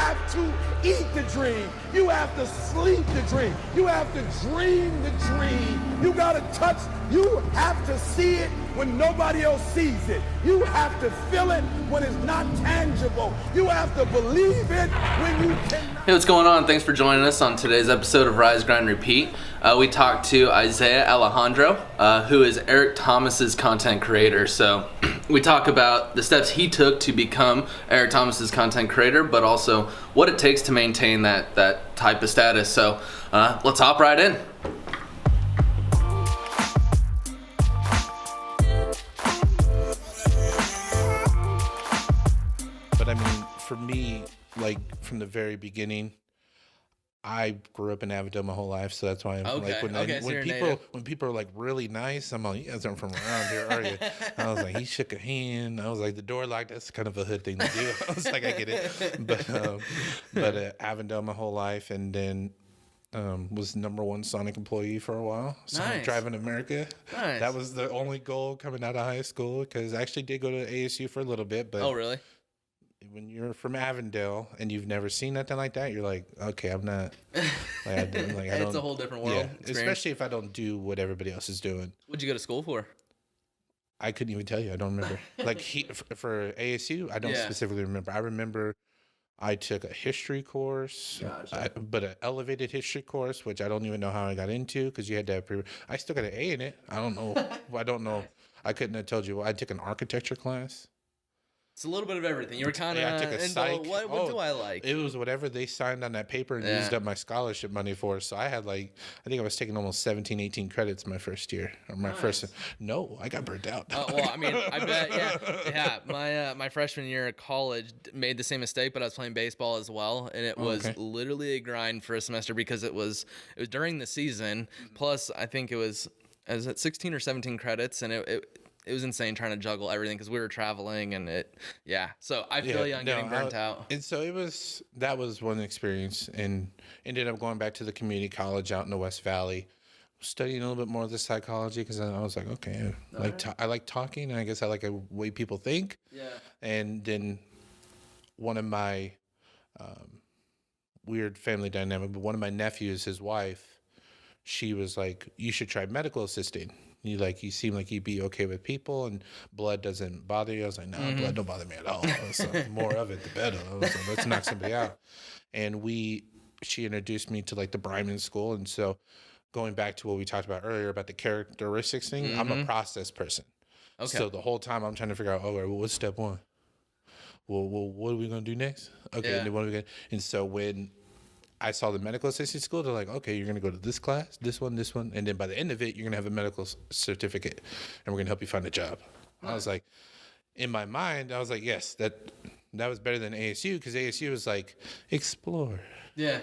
have to eat the dream. You have to sleep the dream. You have to dream the dream. You gotta touch, you have to see it when nobody else sees it. You have to feel it when it's not tangible. You have to believe it when you cannot. Hey, what's going on? Thanks for joining us on today's episode of Rise, Grind, Repeat. We talked to Isiaha Alejandro, who is Eric Thomas's content creator. So we talk about the steps he took to become Eric Thomas's content creator, but also what it takes to maintain that type of status. So let's hop right in. But I mean, for me, like from the very beginning, I grew up in Avondale my whole life, so that's why I'm like when people are like really nice, I'm like, you guys aren't from around here, are you? I was like, he shook a hand. I was like, the door locked. That's kind of a hood thing to do. I was like, I get it, but Avondale my whole life, and then was #1 Sonic employee for a while. Sonic Driving America. Nice. That was the only goal coming out of high school, because I actually did go to ASU for a little bit. But oh, really? When you're from Avondale and you've never seen nothing like that, you're like, okay, I'm not. It's a whole different world. Yeah, especially if I don't do what everybody else is doing. What'd you go to school for? I couldn't even tell you. I don't remember. Like for ASU, I don't specifically remember. I remember I took a history course, but an elevated history course, which I don't even know how I got into, because you had to have I still got an A in it. I don't know. I couldn't have told you. Well, I took an architecture class. It's a little bit of everything. You were kind of I took a psych. What do I like? It was whatever they signed on that paper and used up my scholarship money for. So I had I think I was taking almost 17, 18 credits my first year. Or my first. No, I got burnt out. Well, I mean, I bet, yeah. My freshman year at college made the same mistake, but I was playing baseball as well, and it was literally a grind for a semester, because it was during the season. Plus, I think I was at 16 or 17 credits, and it was insane trying to juggle everything, because we were traveling and so I feel you on getting burnt out. And so that was one experience, and ended up going back to the community college out in the West Valley, studying a little bit more of the psychology, because I was like, okay, I like talking, and I guess I like the way people think. Yeah. And then one of my weird family dynamic, but one of my nephews, his wife, she was like, you should try medical assisting. You seem like you'd be okay with people, and blood doesn't bother you. I was like, no, blood don't bother me at all. So more of it, the better. I was like, let's knock somebody out. And she introduced me to the Bryman School. And so going back to what we talked about earlier about the characteristics thing, I'm a process person. Okay. So the whole time I'm trying to figure out, what's step one? Well, what are we going to do next? Okay. Yeah. And then what are we going to, and so when I saw the medical assisting school, they're like, okay, you're going to go to this class, this one, and then by the end of it, you're going to have a medical certificate, and we're going to help you find a job. Right. I was like, in my mind, I was like, yes, that was better than ASU, because ASU was like, explore. Yeah.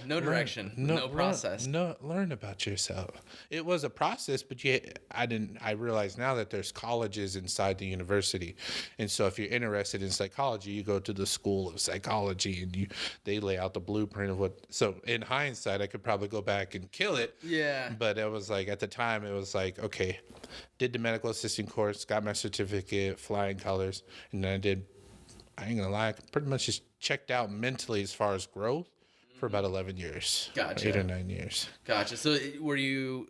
No direction. No process. Learn about yourself. It was a process, but I realize now that there's colleges inside the university. And so if you're interested in psychology, you go to the School of Psychology, and they lay out the blueprint of what. So in hindsight, I could probably go back and kill it. Yeah. But it was like, at the time, it was like, okay, did the medical assisting course, got my certificate, flying colors, and then I ain't gonna lie, I pretty much just checked out mentally as far as growth for about 11 years. Gotcha. 8 or 9 years. Gotcha. So were you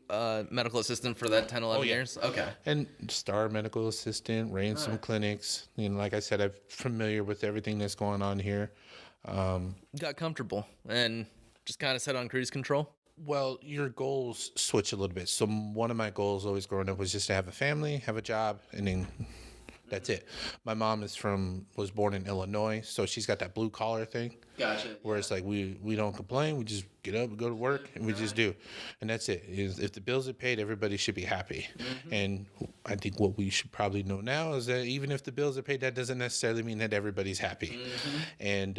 medical assistant for that 10, 11 years? Okay. And star medical assistant, ran some clinics. Like I said, I'm familiar with everything that's going on here. Got comfortable and just kind of set on cruise control? Well, your goals switch a little bit. So one of my goals always growing up was just to have a family, have a job, and then that's it. My mom was born in Illinois, so she's got that blue collar thing. Gotcha. Where it's like we don't complain, we just get up and go to work, and we just do, and that's it. If the bills are paid, everybody should be happy. And I think what we should probably know now is that even if the bills are paid, that doesn't necessarily mean that everybody's happy. And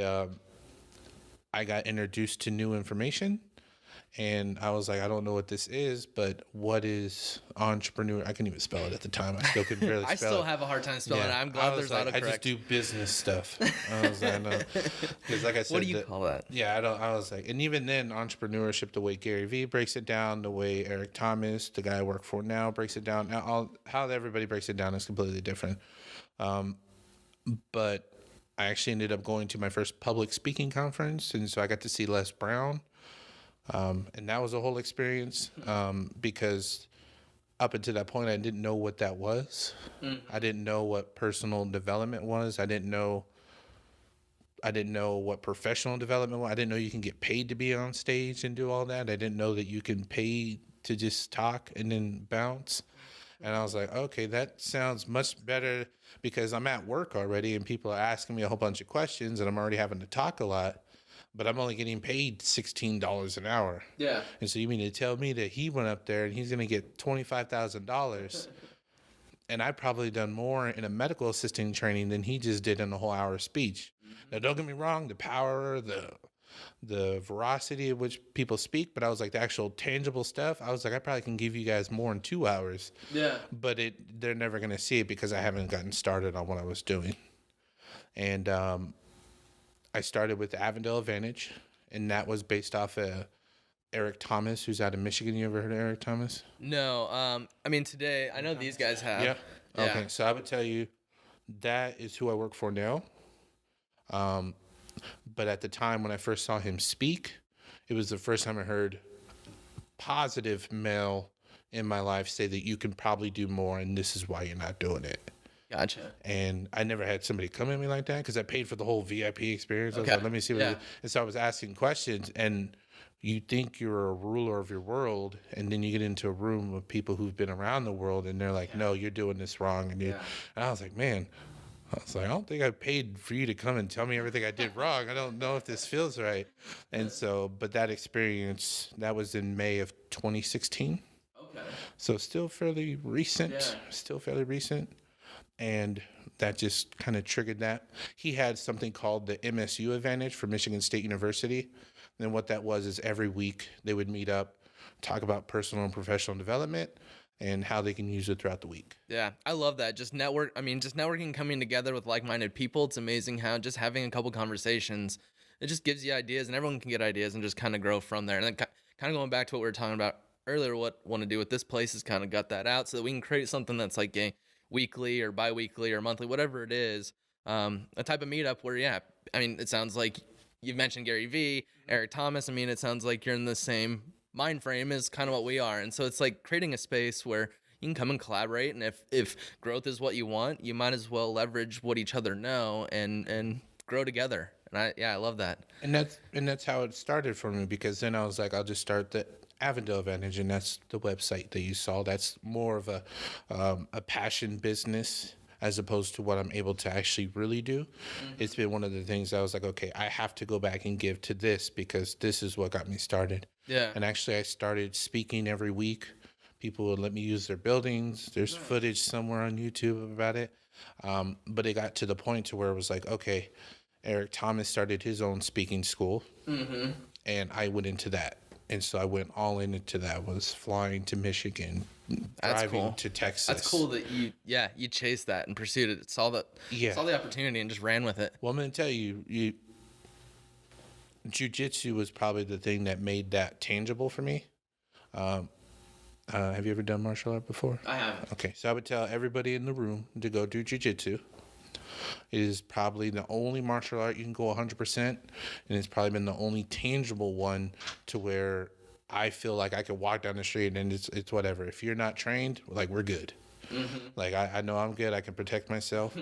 I got introduced to new information. And I was like, I don't know what this is, but what is entrepreneur? I couldn't even spell it at the time. I still couldn't barely spell it. I still have a hard time spelling it. I'm glad there's autocorrect. I just do business stuff. I was like, no. Because like I said, what do you call that? Yeah, I was like, and even then, entrepreneurship, the way Gary Vee breaks it down, the way Eric Thomas, the guy I work for now, breaks it down. Now, how everybody breaks it down is completely different. But I actually ended up going to my first public speaking conference, and so I got to see Les Brown, and that was a whole experience because up until that point, I didn't know what that was. I didn't know what personal development was. I didn't know what professional development was. I didn't know you can get paid to be on stage and do all that. I didn't know that you can pay to just talk and then bounce. And I was like, okay, that sounds much better because I'm at work already and people are asking me a whole bunch of questions and I'm already having to talk a lot, but I'm only getting paid $16 an hour. Yeah. And so you mean to tell me that he went up there and he's going to get $25,000 and I probably done more in a medical assisting training than he just did in a whole hour speech. Now, don't get me wrong, the power, the veracity of which people speak, but I was like, the actual tangible stuff, I was like, I probably can give you guys more in 2 hours. Yeah. But they're never going to see it because I haven't gotten started on what I was doing. And I started with Avondale Advantage, and that was based off of Eric Thomas, who's out of Michigan. You ever heard of Eric Thomas? No. I mean, today, I know these guys have. Yeah. Yeah. Okay, so I would tell you that is who I work for now. But at the time when I first saw him speak, it was the first time I heard positive male in my life say that you can probably do more and this is why you're not doing it. Gotcha. And I never had somebody come at me like that because I paid for the whole VIP experience. I was Okay. like, let me see what and so I was asking questions, and you think you're a ruler of your world, and then you get into a room of people who've been around the world and they're like, no, you're doing this wrong. And I was like, man, I was like, I don't think I paid for you to come and tell me everything I did wrong. I don't know if this feels right. And so, but that experience, that was in May of 2016. Okay. So still fairly recent, And that just kind of triggered that. He had something called the MSU Advantage for Michigan State University. And what that was is every week they would meet up, talk about personal and professional development, and how they can use it throughout the week. Yeah, I love that. Just networking, coming together with like-minded people. It's amazing how just having a couple conversations, it just gives you ideas, and everyone can get ideas and just kind of grow from there. And then kind of going back to what we were talking about earlier, what I want to do with this place is kind of gut that out so that we can create something that's like a weekly or bi-weekly or monthly, whatever it is, a type of meetup where, it sounds like you've mentioned Gary Vee, Eric Thomas. It sounds like you're in the same mind frame is kind of what we are. And so it's like creating a space where you can come and collaborate. And if growth is what you want, you might as well leverage what each other know and grow together. And I love that. And that's how it started for me, because then I was like, I'll just start the Avondale Advantage, and that's the website that you saw. That's more of a passion business as opposed to what I'm able to actually really do. Mm-hmm. It's been one of the things I was like, okay, I have to go back and give to this because this is what got me started. Yeah. And actually I started speaking every week. People would let me use their buildings. There's footage somewhere on YouTube about it. But it got to the point to where it was like, okay, Eric Thomas started his own speaking school. Mm-hmm. And I went into that. And so I went all into that, was flying to Michigan, driving to Texas. That's cool that you chased that and pursued it. Saw the opportunity and just ran with it. Well, I'm going to tell you, jiu-jitsu was probably the thing that made that tangible for me. Have you ever done martial art before? I haven't. Okay, so I would tell everybody in the room to go do jiu-jitsu. It is probably the only martial art you can go 100%, and it's probably been the only tangible one to where I feel like I could walk down the street and it's whatever. If you're not trained, like, we're good. Mm-hmm. Like, I know I'm good. I can protect myself.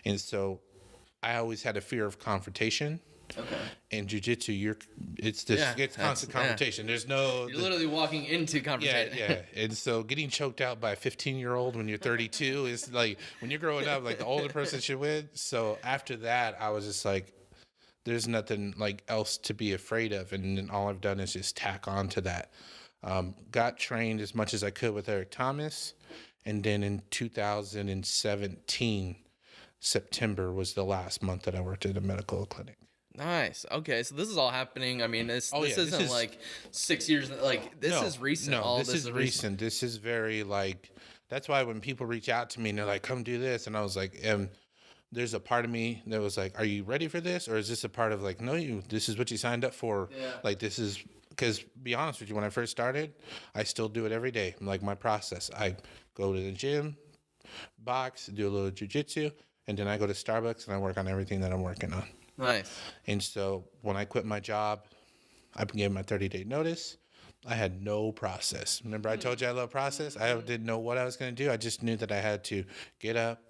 And so I always had a fear of confrontation. Okay. In jiu-jitsu, it's constant confrontation. There's no... You're literally walking into confrontation. Yeah. And so getting choked out by a 15-year-old when you're 32 is like, when you're growing up, like, the older person should win. So after that, I was just like, there's nothing like else to be afraid of. And then all I've done is just tack on to that. Got trained as much as I could with Eric Thomas. And then in 2017, September was the last month that I worked at a medical clinic. Nice. Okay, so this is all happening. This isn't like 6 years. Like, this is recent. No, this is recent. This is very, like, that's why when people reach out to me and they're like, come do this. And I was like, there's a part of me that was like, are you ready for this? Or is this a part of like, no, this is what you signed up for. Yeah. Like, this is, because be honest with you, when I first started, I still do it every day. Like, my process, I go to the gym, box, do a little jiu-jitsu, and then I go to Starbucks and I work on everything that I'm working on. Nice. And so when I quit my job, I gave my 30-day notice. I had no process. Remember I told you I love process? I didn't know what I was going to do. I just knew that I had to get up,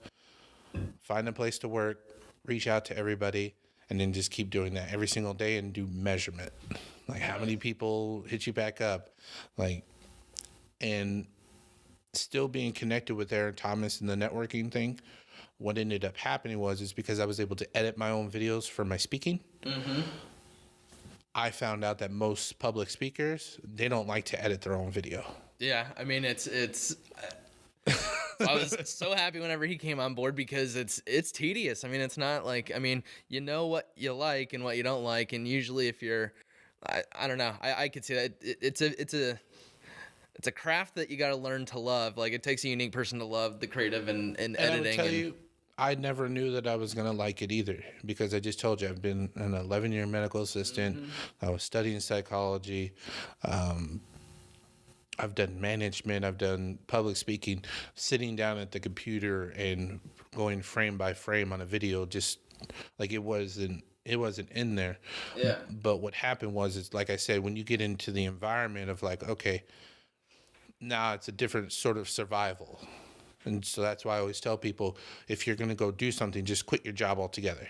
find a place to work, reach out to everybody, and then just keep doing that every single day and do measurement. Like how many people hit you back up? Like, and still being connected with Aaron Thomas and the networking thing. What ended up happening is because I was able to edit my own videos for my speaking. Mm-hmm. I found out that most public speakers, they don't like to edit their own video. Yeah, I mean, it's I was so happy whenever he came on board because it's tedious. I mean, it's not like, I mean, you know what you like and what you don't like, and usually if you're, I don't know, I could see that it's a craft that you got to learn to love. Like, it takes a unique person to love the creative and editing. I would tell you, I never knew that I was going to like it either, because I just told you I've been an 11-year medical assistant. Mm-hmm. I was studying psychology. I've done management. I've done public speaking, sitting down at the computer and going frame by frame on a video, just like it wasn't in there. Yeah. But what happened is like I said, when you get into the environment of like, okay, now it's a different sort of survival. And so that's why I always tell people, if you're going to go do something, just quit your job altogether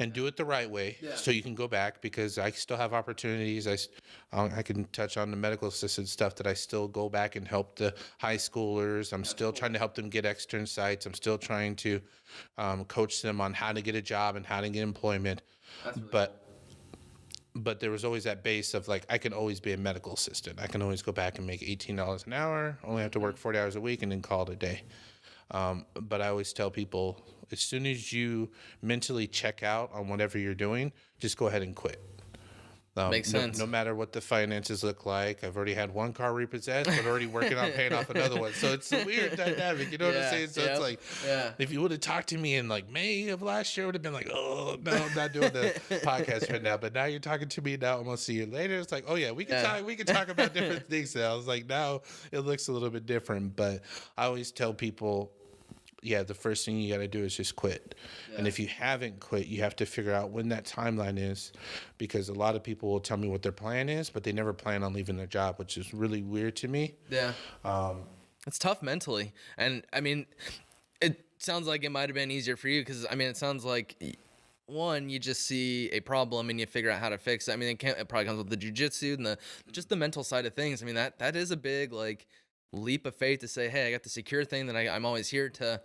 and do it the right way. Yeah. So you can go back, because I still have opportunities. I can touch on the medical assistant stuff that I still go back and help the high schoolers. I'm still trying to help them get extern sites. I'm still trying to coach them on how to get a job and how to get employment. But there was always that base of like, I can always be a medical assistant. I can always go back and make $18 an hour, only have to work 40 hours a week, and then call it a day. But I always tell people, as soon as you mentally check out on whatever you're doing, just go ahead and quit. Makes sense. No matter what the finances look like. I've already had one car repossessed, but already working on paying off another one. So it's a weird dynamic. You know what I'm saying? So it's like, if you would have talked to me in like May of last year, I would have been like, oh, no, I'm not doing the podcast right now. But now you're talking to me now almost a year later. It's like, oh, yeah, we can talk about different things now. I was like, now it looks a little bit different. But I always tell people, the first thing you got to do is just quit. Yeah. And if you haven't quit, you have to figure out when that timeline is, because a lot of people will tell me what their plan is, but they never plan on leaving their job, which is really weird to me. Yeah. It's tough mentally. And I mean, it sounds like it might have been easier for you, because I mean, it sounds like, one, you just see a problem and you figure out how to fix it. I mean, it probably comes with the jiu-jitsu and just the mental side of things. I mean, that is a big, like, leap of faith to say, hey, I got the secure thing that I'm always here to,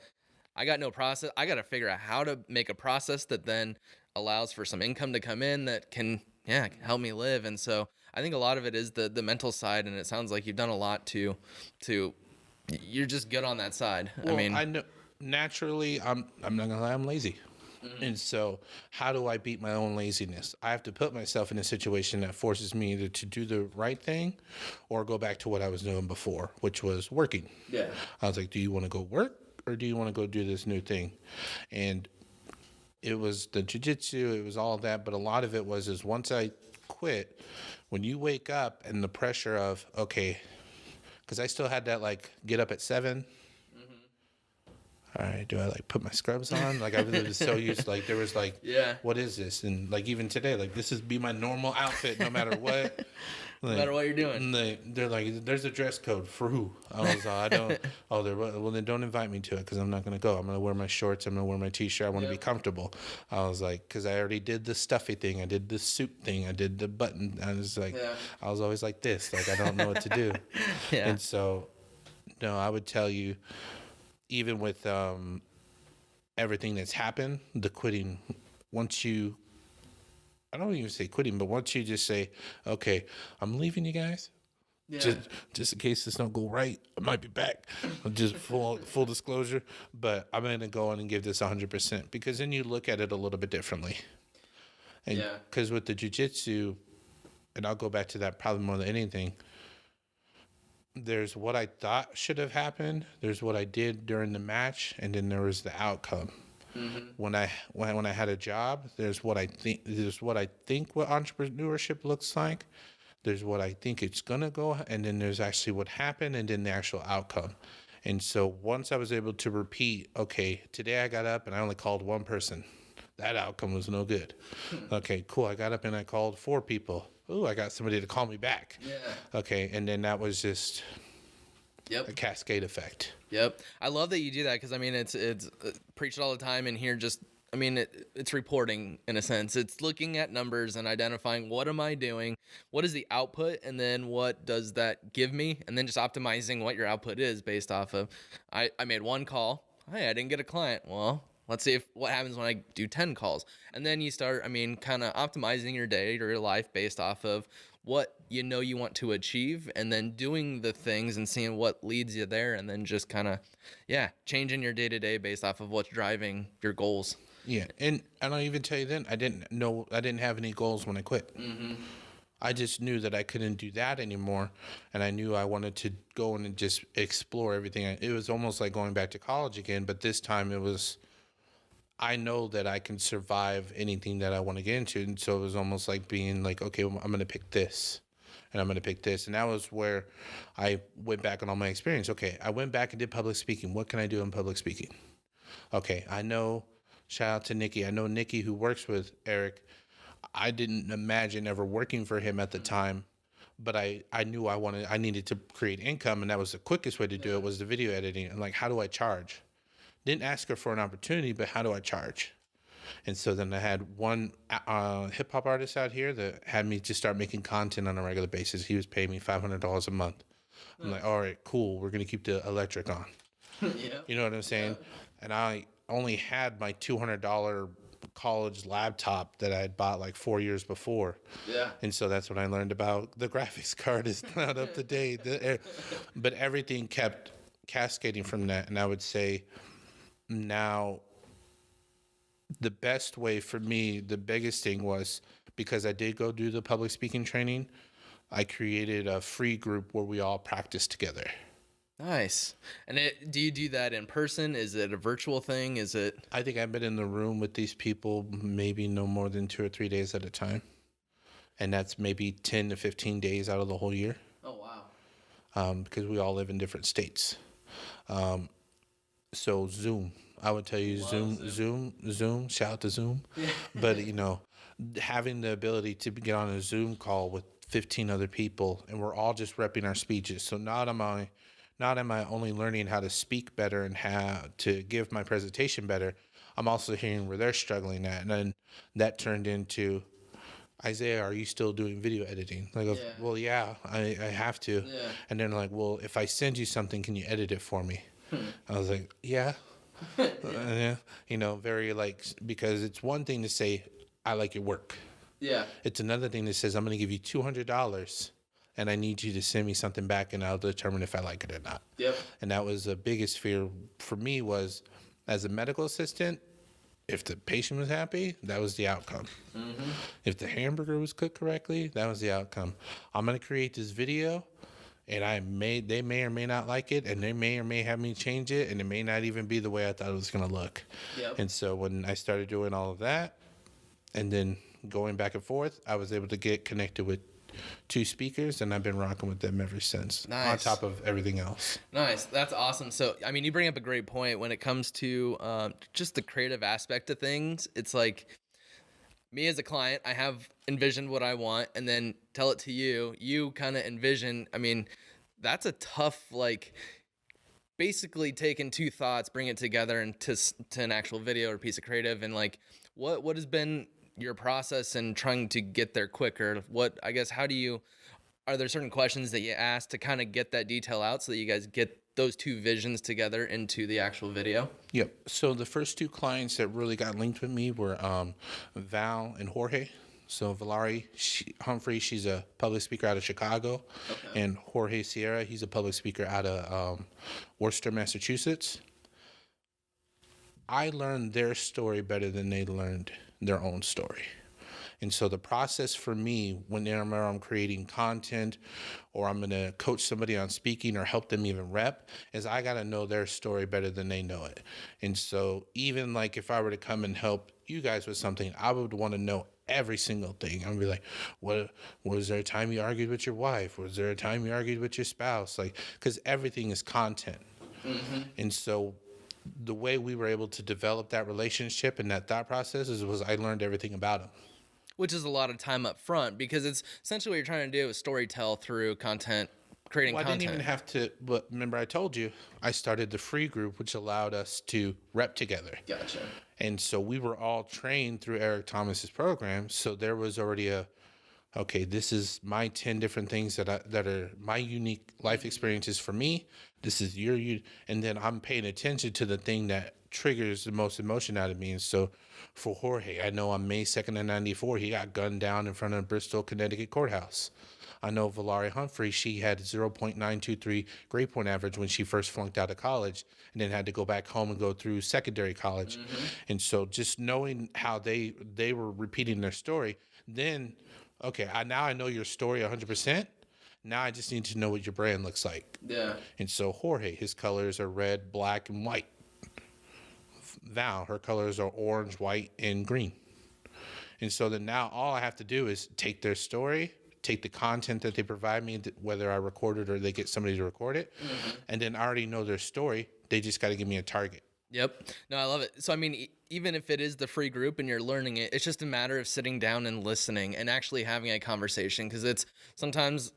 I got no process. I got to figure out how to make a process that then allows for some income to come in that can help me live. And so I think a lot of it is the mental side, and it sounds like you've done a lot to you're just good on that side. Well, I know naturally I'm not gonna lie, I'm lazy. Mm-hmm. And so how do I beat my own laziness? I have to put myself in a situation that forces me either to do the right thing or go back to what I was doing before, which was working. Yeah. I was like, do you want to go work or do you want to go do this new thing? And it was the jiu-jitsu, it was all of that. But a lot of it is once I quit, when you wake up and the pressure of, okay, because I still had that, like, get up at 7. All right, do I like put my scrubs on? Like, I was so used, like, there was like, what is this? And like, even today, like, this is be my normal outfit no matter what. Like, no matter what you're doing. They're like, there's a dress code for who? I don't, well, then don't invite me to it, because I'm not going to go. I'm going to wear my shorts. I'm going to wear my t-shirt. I want to be comfortable. I was like, because I already did the stuffy thing. I did the suit thing. I did the button. I was like, I was always like this. Like, I don't know what to do. And so, no, I would tell you, even with everything that's happened, the quitting, once you, I don't even say quitting, but once you just say, okay, I'm leaving you guys, just in case this don't go right, I might be back. Just full disclosure, but I'm going to go on and give this 100%, because then you look at it a little bit differently. And because with the jiu-jitsu, and I'll go back to that probably more than anything, there's what I thought should have happened, there's what I did during the match, and then there was the outcome. Mm-hmm. When I had a job, there's what I think what entrepreneurship looks like, there's what I think it's gonna go, and then there's actually what happened, and then the actual outcome. And so once I was able to repeat, okay, today I got up and I only called one person. That outcome was no good. Okay, cool. I got up and I called 4 people. Ooh, I got somebody to call me back. Yeah. Okay, and then that was just Yep. a cascade effect. Yep. I love that you do that because, I mean, it's preached all the time, and here just, I mean, it's reporting in a sense. It's looking at numbers and identifying what am I doing, what is the output, and then what does that give me, and then just optimizing what your output is based off of, I made 1 call. Hey, I didn't get a client. Well, let's see what happens when I do 10 calls. And then you start, I mean, kind of optimizing your day or your life based off of what you want to achieve, and then doing the things and seeing what leads you there, and then just kind of, changing your day-to-day based off of what's driving your goals. Yeah, and I'll even tell you then, I didn't have any goals when I quit. Mm-hmm. I just knew that I couldn't do that anymore, and I knew I wanted to go in and just explore everything. It was almost like going back to college again, but this time it was, I know that I can survive anything that I want to get into. And so it was almost like being like, okay, well, I'm going to pick this and I'm going to pick this. And that was where I went back on all my experience. Okay, I went back and did public speaking. What can I do in public speaking? Okay, I know, shout out to Nikki. I know Nikki, who works with Eric. I didn't imagine ever working for him at the time, but I knew I needed to create income. And that was the quickest way to do it, was the video editing. And like, how do I charge? Didn't ask her for an opportunity, but how do I charge? And so then I had one hip hop artist out here that had me just start making content on a regular basis. He was paying me $500 a month. I'm like, all right, cool. We're going to keep the electric on. Yeah. You know what I'm saying? Yeah. And I only had my $200 college laptop that I had bought like 4 years before. Yeah. And so that's when I learned about the graphics card is not up to date. But everything kept cascading from that. And I would say, now, the best way for me, the biggest thing was, because I did go do the public speaking training, I created a free group where we all practice together. Nice. And do you do that in person? Is it a virtual thing? Is it? I think I've been in the room with these people maybe no more than 2 or 3 days at a time. And that's maybe 10 to 15 days out of the whole year. Oh, wow. Because we all live in different states. So Zoom, I would tell you, Zoom, shout out to Zoom. Yeah. But, having the ability to get on a Zoom call with 15 other people, and we're all just repping our speeches. So not am I only learning how to speak better and how to give my presentation better, I'm also hearing where they're struggling at. And then that turned into, Isaiah, are you still doing video editing? Like, yeah. Well, yeah, I have to. Yeah. And then like, well, if I send you something, can you edit it for me? I was like, yeah. Very like, because it's one thing to say, I like your work. Yeah. It's another thing that says, I'm going to give you $200 and I need you to send me something back and I'll determine if I like it or not. Yep. And that was the biggest fear for me, was as a medical assistant, if the patient was happy, that was the outcome. Mm-hmm. If the hamburger was cooked correctly, that was the outcome. I'm going to create this video, and they may or may not like it, and they may or may have me change it, and it may not even be the way I thought it was going to look. Yep. And so when I started doing all of that, and then going back and forth, I was able to get connected with 2 speakers, and I've been rocking with them ever since. Nice. On top of everything else. Nice. That's awesome. So, I mean, you bring up a great point when it comes to just the creative aspect of things. It's like, me as a client, I have envisioned what I want, and then tell it to you. You kind of envision. I mean, that's a tough, like, basically taking 2 thoughts, bring it together into an actual video or piece of creative. And like, what has been your process in trying to get there quicker? Are there certain questions that you ask to kind of get that detail out so that you guys get those 2 visions together into the actual video? Yep. So the first 2 clients that really got linked with me were Val and Jorge. So Valari Humphrey, she's a public speaker out of Chicago. Okay. And Jorge Sierra, he's a public speaker out of Worcester, Massachusetts. I learned their story better than they learned their own story. And so the process for me, whenever I'm creating content or I'm going to coach somebody on speaking or help them even rep, is I got to know their story better than they know it. And so even like if I were to come and help you guys with something, I would want to know every single thing. I'm be like, was there a time you argued with your wife? Was there a time you argued with your spouse? Like, because everything is content. And so the way we were able to develop that relationship and that thought process was I learned everything about him. Which is a lot of time up front, because it's essentially what you're trying to do is storytell through content, creating Well, I content. didn't even have to, but remember I told you, I started the free group, which allowed us to rep together. Gotcha. And so we were all trained through Eric Thomas's program. So there was already okay, this is my 10 different things that are my unique life experiences for me. This is and then I'm paying attention to the thing that triggers the most emotion out of me. And so for Jorge, I know on May 2nd of 94, he got gunned down in front of Bristol, Connecticut courthouse. I know Valerie Humphrey, she had 0.923 grade point average when she first flunked out of college and then had to go back home and go through secondary college. And so just knowing how they were repeating their story, then, okay, now I know your story 100%. Now I just need to know what your brand looks like. Yeah. And so Jorge, his colors are red, black, and white. Val, her colors are orange, white, and green. And so then now all I have to do is take their story, take the content that they provide me, whether I record it or they get somebody to record it, and then I already know their story. They just got to give me a target. Yep. No, I love it. So, I mean, even if it is the free group and you're learning it, it's just a matter of sitting down and listening and actually having a conversation. Because it's sometimes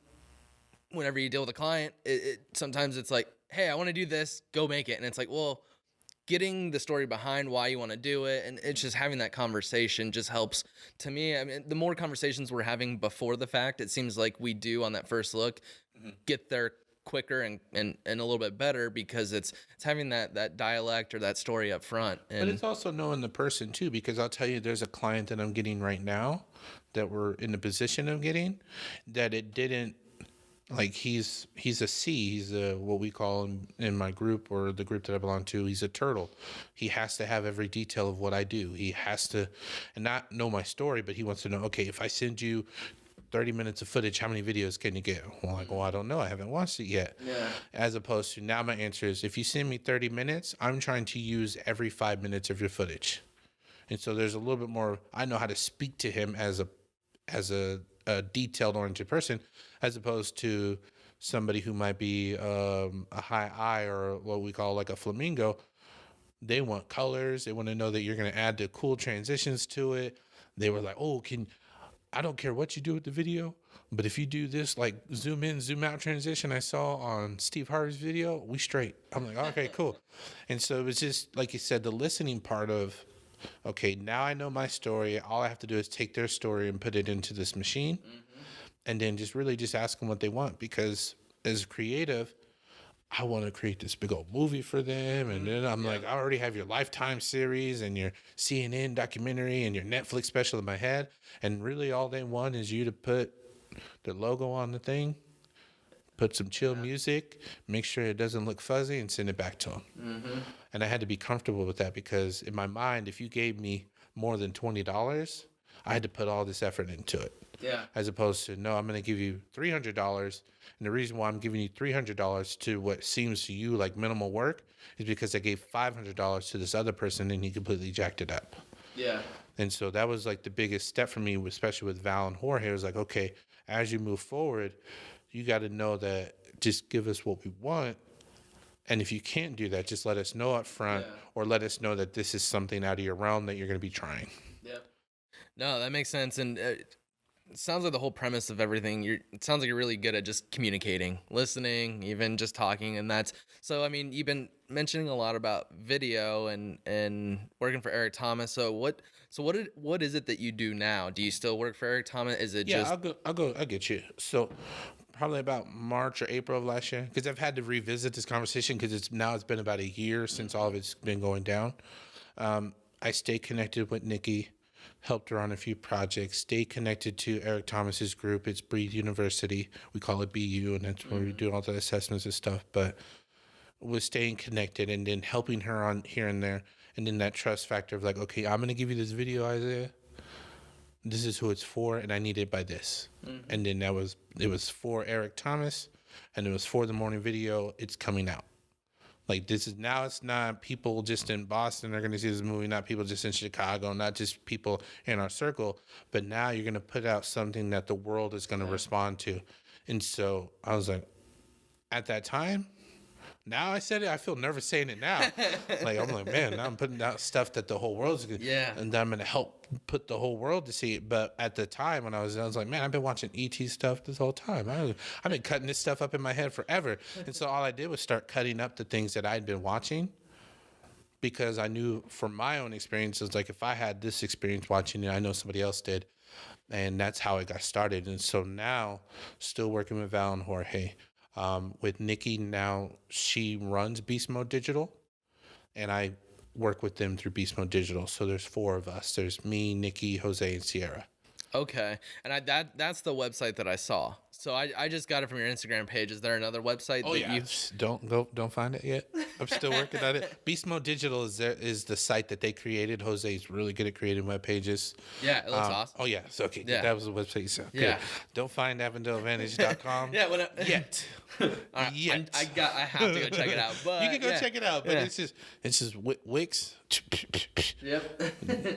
whenever you deal with a client, sometimes it's like, hey, I want to do this, go make it. And it's like, well, getting the story behind why you want to do it, and it's just having that conversation just helps. To me, I mean, the more conversations we're having before the fact, it seems like we do on that first look, get there quicker and a little bit better, because it's having that dialect or that story up front. And but it's also knowing the person too, because I'll tell you, there's a client that I'm getting right now that we're in the position of getting, that it didn't, like he's a C. He's what we call him in my group, or the group that I belong to, he's a turtle. He has to have every detail of what I do. He has to, and not know my story, but he wants to know, okay, if I send you 30 minutes of footage, how many videos can you get? Well, like, well, I don't know. I haven't watched it yet. Yeah. As opposed to now my answer is, if you send me 30 minutes, I'm trying to use every 5 minutes of your footage. And so there's a little bit more, I know how to speak to him as a detailed oriented person, as opposed to somebody who might be a high I, or what we call like a flamingo. They want colors. They want to know that you're going to add the cool transitions to it. They were like, oh, I don't care what you do with the video, but if you do this, like zoom in, zoom out transition I saw on Steve Harvey's video, we straight. I'm like, okay, cool. And so it was just, like you said, the listening part of, okay, now I know my story. All I have to do is take their story and put it into this machine, and then just really just ask them what they want. Because as a creative, I want to create this big old movie for them. And then I'm like, I already have your Lifetime series and your CNN documentary and your Netflix special in my head. And really all they want is you to put the logo on the thing, put some chill music, make sure it doesn't look fuzzy, and send it back to them. And I had to be comfortable with that, because in my mind, if you gave me more than $20, I had to put all this effort into it. Yeah. As opposed to, no, I'm going to give you $300. And the reason why I'm giving you $300 to what seems to you like minimal work is because I gave $500 to this other person and he completely jacked it up. Yeah. And so that was like the biggest step for me, especially with Val and Jorge. It was like, okay, as you move forward, you got to know that just give us what we want. And if you can't do that, just let us know up front, or let us know that this is something out of your realm that you're going to be trying. Yep. No, that makes sense. And it sounds like the whole premise of everything, it sounds like you're really good at just communicating, listening, even just talking. And that's, so, I mean, you've been mentioning a lot about video and working for Eric Thomas. So what is it that you do now? Do you still work for Eric Thomas? Is it just? I'll get you. So probably about March or April of last year, because I've had to revisit this conversation, because it's been about a year since all of it's been going down. I stay connected with Nikki, helped her on a few projects, stay connected to Eric Thomas's group. It's Breathe University. We call it BU, and that's where we do all the assessments and stuff. But was staying connected and then helping her on here and there. And then that trust factor of like, okay, I'm going to give you this video, Isaiah. This is who it's for, and I need it by this. And then it was for Eric Thomas, and it was for the morning video. It's coming out. Like, this is, now it's not people just in Boston are going to see this movie, not people just in Chicago, not just people in our circle, but now you're going to put out something that the world is going to respond to. And so I was like, at that time, Now I said it, I feel nervous saying it now. Like, I'm like, man, now I'm putting out stuff that the whole world's going to, and I'm going to help put the whole world to see it. But at the time when I was like, man, I've been watching ET stuff this whole time. I've been cutting this stuff up in my head forever. And so all I did was start cutting up the things that I'd been watching, because I knew from my own experiences, like if I had this experience watching it, I know somebody else did. And that's how it got started. And so now, still working with Val and Jorge. With Nikki now, she runs Beast Mode Digital, and I work with them through Beast Mode Digital. So there's 4 of us. There's me, Nikki, Jose, and Sierra. Okay, and that's the website that I saw. So I just got it from your Instagram page. Is there another website? Oh, yeah. Don't find it yet. I'm still working on it. Beast Mode Digital is the site that they created. Jose's really good at creating web pages. Yeah, it looks awesome. Oh, yeah. So, okay. Yeah. That was the website you said. Yeah. Don't find AvondaleAdvantage.com yet. Yet. I have to go check it out. But you can go check it out. But it's just Wix. Yep.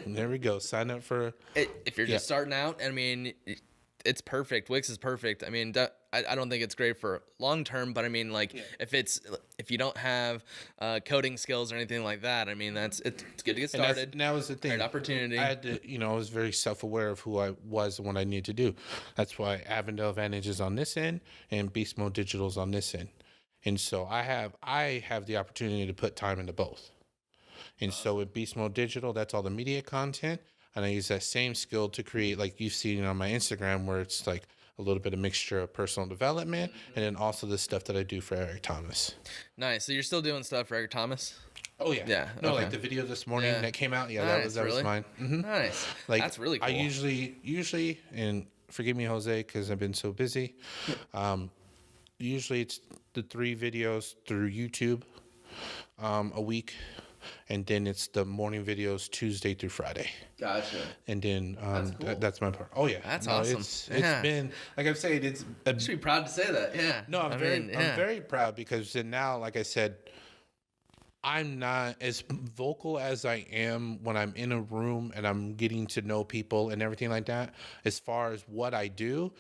There we go. Sign up for. If you're just starting out, I mean, it's perfect. Wix is perfect. I mean, I don't think it's great for long term, but I mean, like if you don't have coding skills or anything like that, I mean, it's good to get started. And that was the thing. Great opportunity. I had to, I was very self-aware of who I was and what I needed to do. That's why Avondale Advantage is on this end and Beast Mode Digital is on this end. And so I have the opportunity to put time into both. And so with Beast Mode Digital, that's all the media content. And I use that same skill to create, like you've seen on my Instagram, where it's like a little bit of mixture of personal development and then also the stuff that I do for Eric Thomas. Nice. So you're still doing stuff for Eric Thomas? Oh, yeah. Yeah. No, like the video this morning that came out. Yeah, nice, that was mine. Mm-hmm. Nice. Like, that's really cool. I usually, and forgive me, Jose, because I've been so busy. Usually it's the 3 videos through YouTube a week. And then it's the morning videos Tuesday through Friday. Gotcha. And then that's, cool. That's my part. Oh, yeah. That's awesome. It's been, like I've said, you should be proud to say that. Yeah. No, I'm very proud, because now, like I said, I'm not as vocal as I am when I'm in a room and I'm getting to know people and everything like that. As far as what I do,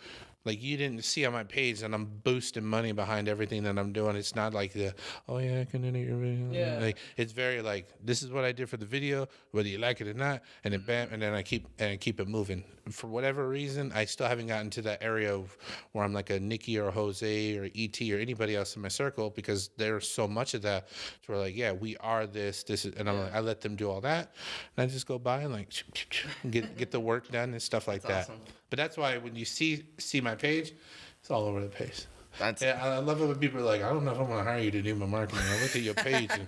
like you didn't see on my page that I'm boosting money behind everything that I'm doing. It's not like I can edit your video. Yeah. Like, it's very like, this is what I did for the video, whether you like it or not, and then bam, and then I keep it moving. For whatever reason, I still haven't gotten to that area of where I'm like a Nikki or a Jose or ET or anybody else in my circle, because there's so much of that to where like, yeah, we are this is, and I'm like, I let them do all that, and I just go by and like get the work done and stuff like that. Awesome. But that's why when you see my page, it's all over the place. Yeah, I love it when people are like, I don't know if I want to hire you to do my marketing. I look at your page and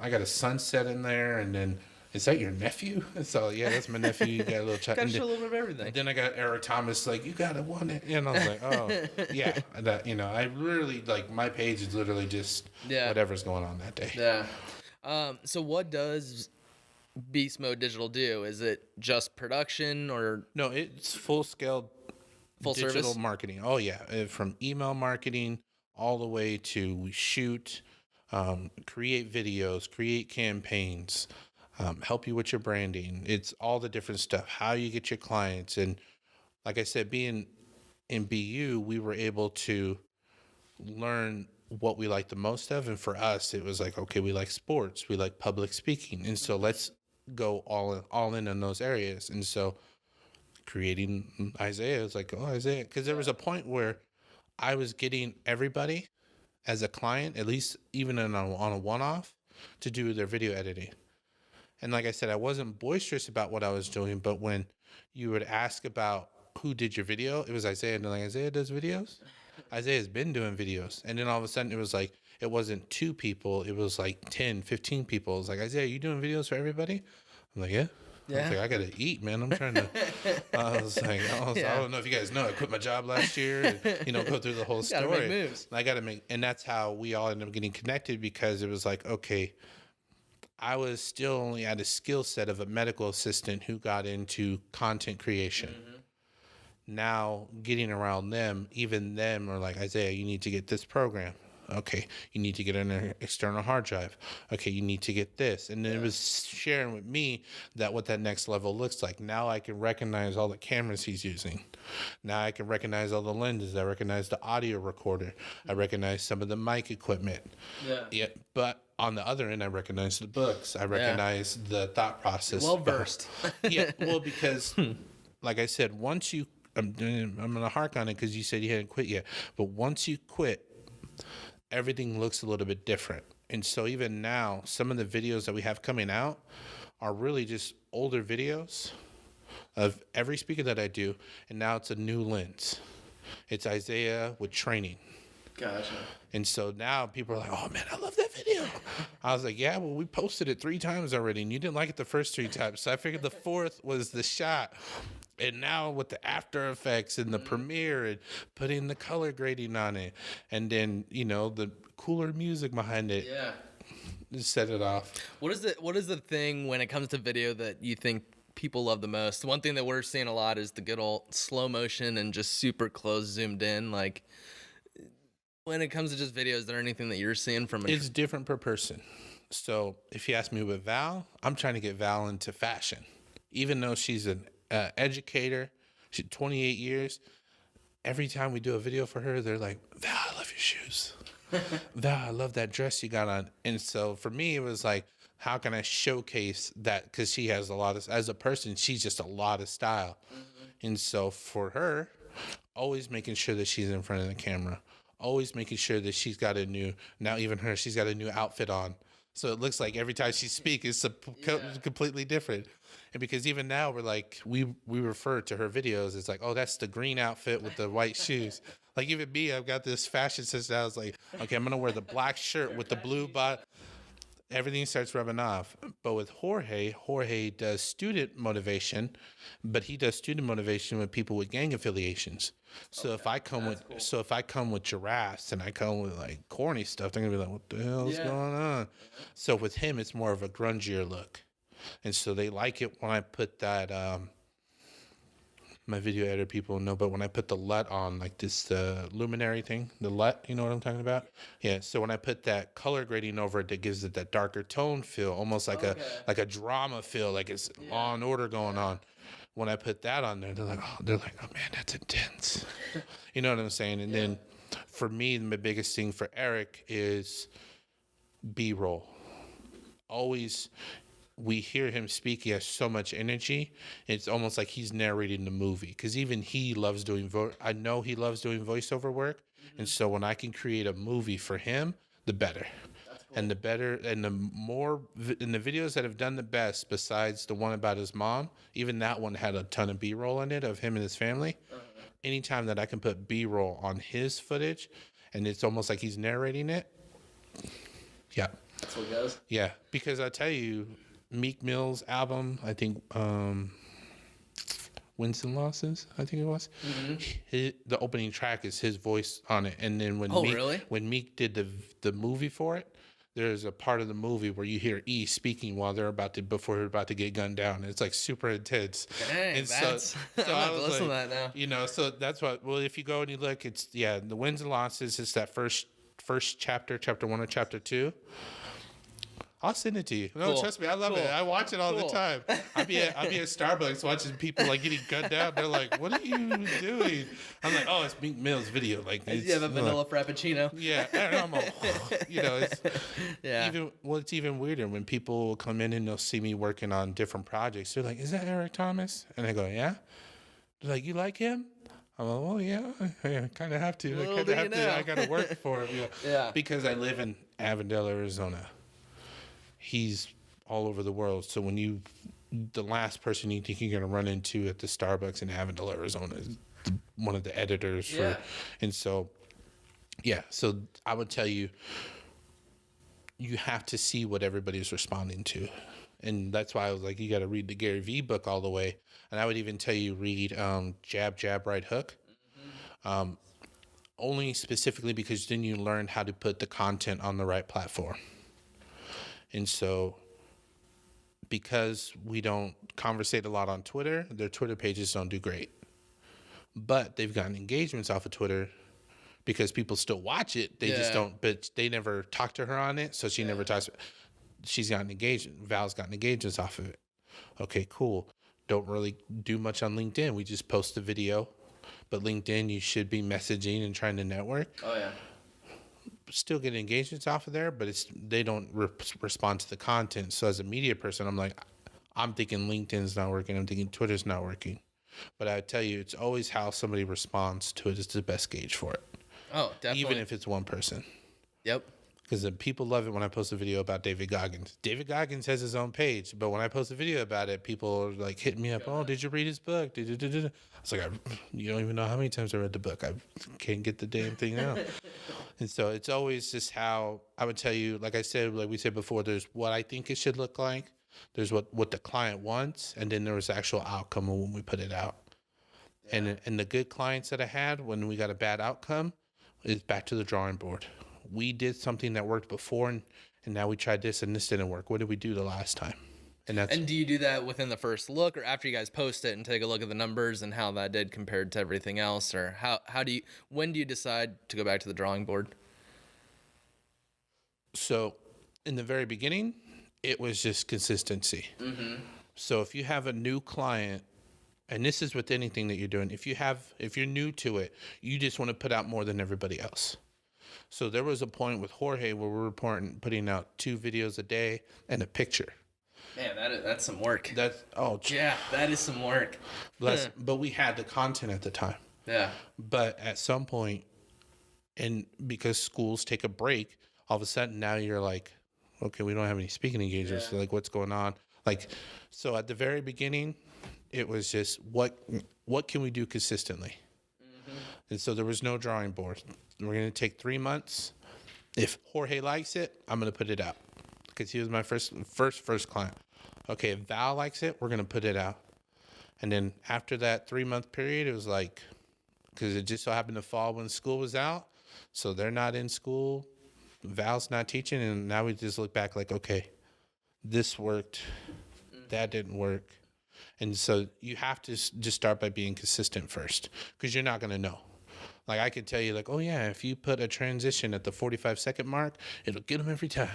I got a sunset in there, and then is that your nephew? So yeah, that's my nephew. You got a little chat. Got to show a little bit of everything. Then I got Eric Thomas like, you got to want it, and I was like, oh yeah, that I really like my page is literally just whatever's going on that day. Yeah. So what does Beast Mode Digital do? Is it just production or no? It's full digital service marketing. Oh yeah, from email marketing all the way to we shoot, create videos, create campaigns. Help you with your branding. It's all the different stuff, how you get your clients. And like I said, being in BU, we were able to learn what we like the most of. And for us, it was like, okay, we like sports, we like public speaking. And so let's go all in on those areas. And so creating Isiaha was like, Isiaha. Because there was a point where I was getting everybody as a client, at least even on a one-off, to do their video editing. And like I said, I wasn't boisterous about what I was doing, but when you would ask about who did your video, it was Isiaha. And like, Isiaha does videos? Isiaha's been doing videos. And then all of a sudden it was like, it wasn't 2 people, it was like 10, 15 people. It was like, Isiaha, you doing videos for everybody? I'm like, yeah. I was like, I gotta eat, man. I'm trying to. I was like, I don't know if you guys know, I quit my job last year. And, go through the whole story. Gotta make moves. I gotta make, and that's how we all ended up getting connected, because it was like, okay, I was still only at a skill set of a medical assistant who got into content creation. Mm-hmm. Now getting around them, even them are like, Isiaha, you need to get this program. Okay, you need to get an external hard drive. Okay, you need to get this. And then it was sharing with me what that next level looks like. Now I can recognize all the cameras he's using. Now I can recognize all the lenses. I recognize the audio recorder. I recognize some of the mic equipment. Yeah. But on the other end, I recognize the books. I recognize the thought process. Well versed. Yeah. Well, because like I said, once you, I'm going to hark on it because you said you hadn't quit yet. But once you quit, everything looks a little bit different. And so even now, some of the videos that we have coming out are really just older videos of every speaker that I do. And now it's a new lens. It's Isiaha with training. Gotcha. And so now people are like, oh, man, I love that video. I was like, yeah, well, we posted it 3 times already, and you didn't like it the first 3 times. So I figured the 4th was the shot. And now with the After Effects and the Premiere and putting the color grading on it, and then, you know, the cooler music behind it. Yeah. Just set it off. What is the thing when it comes to video that you think people love the most? One thing that we're seeing a lot is the good old slow motion and just super close zoomed in. Like, when it comes to just videos, is there anything that you're seeing from It's different per person. So if you ask me with Val, I'm trying to get Val into fashion. Even though she's an educator, she's 28 years. Every time we do a video for her, they're like, Val, I love your shoes. Val, I love that dress you got on. And so for me, it was like, how can I showcase that? Because she has a lot of, as a person, she's just a lot of style. And so for her, always making sure that she's in front of the camera, always making sure that she's got a new, now even her, she's got a new outfit on. So it looks like every time she speaks, it's completely different. And because even now we're like, we refer to her videos, it's like, oh, that's the green outfit with the white shoes. Like even me, I've got this fashion sense now. I was like, okay, I'm going to wear the black shirt with the blue bottom. Everything starts rubbing off. But with Jorge does student motivation, but he does student motivation with people with gang affiliations. So if I come with giraffes and I come with like corny stuff, they're gonna be like, what the hell is going on? So with him, it's more of a grungier look. And so they like it when I put that, my video editor people know, but when I put the LUT on, like this luminary thing, the LUT, you know what I'm talking about? Yeah, so when I put that color grading over it, that gives it that darker tone feel, almost like a drama feel, like it's Law and Order going on. When I put that on there, they're like, oh man, that's intense. You know what I'm saying? And then for me, my biggest thing for Eric is B-roll. Always, we hear him speak, he has so much energy. It's almost like he's narrating the movie. Because even he loves doing, I know he loves doing voiceover work. And so when I can create a movie for him, the better. And the better, and the more, in the videos that have done the best, besides the one about his mom, even that one had a ton of B-roll in it of him and his family. Anytime that I can put B-roll on his footage, and it's almost like he's narrating it, yeah. That's what it does? Yeah, because I tell you, Meek Mill's album, I think, Wins and Losses, I think it was. The opening track is his voice on it, and then when Meek did the movie for it, there's a part of the movie where you hear E speaking while before they're about to get gunned down. It's like super intense. Dang, and so I'm going to listen to that now. You know, so that's what. Well, if you go and you look, it's the Wins and Losses. It's that first chapter 1 or chapter 2. I'll send it to you. No, trust me, I love it. I watch it all the time. I'll be at Starbucks watching people like getting gunned down. They're like, "What are you doing?" I'm like, "Oh, it's Meek Mill's video." Like, you have a vanilla frappuccino. Yeah, and I'm you know, it's it's even weirder when people come in and they'll see me working on different projects. They're like, "Is that Eric Thomas?" And I go, "Yeah." They're like, "You like him?" I'm like, "Oh yeah, I kind of have to. I got to work for him." Yeah, because I live in Avondale, Arizona. He's all over the world. So when the last person you think you're going to run into at the Starbucks in Avondale, Arizona is one of the editors. And so, so I would tell you, you have to see what everybody's responding to. And that's why I was like, you got to read the Gary Vee book all the way. And I would even tell you, read Jab, Jab, Right Hook. Only specifically because then you learn how to put the content on the right platform. And so, because we don't conversate a lot on Twitter, their Twitter pages don't do great. But they've gotten engagements off of Twitter because people still watch it. They just don't, but they never talk to her on it. So she never talks. She's gotten engagement. Val's gotten engagements off of it. Okay, cool. Don't really do much on LinkedIn. We just post the video. But LinkedIn, you should be messaging and trying to network. Oh, yeah. Still get engagements off of there, but they don't respond to the content. So as a media person, I'm thinking LinkedIn's not working. I'm thinking Twitter's not working. But I tell you, it's always how somebody responds to it is the best gauge for it. Oh, definitely. Even if it's one person. Yep. Because people love it when I post a video about David Goggins. David Goggins has his own page, but when I post a video about it, people are like hitting me up. Oh, did you read his book? I was like, you don't even know how many times I read the book. I can't get the damn thing out. And so it's always just how I would tell you, like I said, like we said before, there's what I think it should look like. There's what the client wants. And then there was the actual outcome of when we put it out. Yeah. And the good clients that I had when we got a bad outcome is back to the drawing board. We did something that worked before, and now we tried this, and this didn't work. What did we do the last time? And do you do that within the first look, or after you guys post it and take a look at the numbers and how that did compared to everything else, or when do you decide to go back to the drawing board? So, in the very beginning, it was just consistency. Mm-hmm. So if you have a new client, and this is with anything that you're doing, if you're new to it, you just want to put out more than everybody else. So there was a point with Jorge where we were putting out 2 videos a day and a picture. Man, that's some work. That is some work. But we had the content at the time. Yeah. But at some point, and because schools take a break, all of a sudden now you're like, okay, we don't have any speaking engagements. Yeah. So like, what's going on? Like, so at the very beginning, it was just what can we do consistently? Mm-hmm. And so there was no drawing board. We're going to take 3 months. If Jorge likes it, I'm going to put it out because he was my first client. Okay, if Val likes it, we're going to put it out. And then after that 3-month period, it was like, because it just so happened to fall when school was out. So they're not in school. Val's not teaching. And now we just look back like, okay, this worked. That didn't work. And so you have to just start by being consistent first because you're not going to know. Like I could tell you like, oh yeah, if you put a transition at the 45-second mark, it'll get them every time.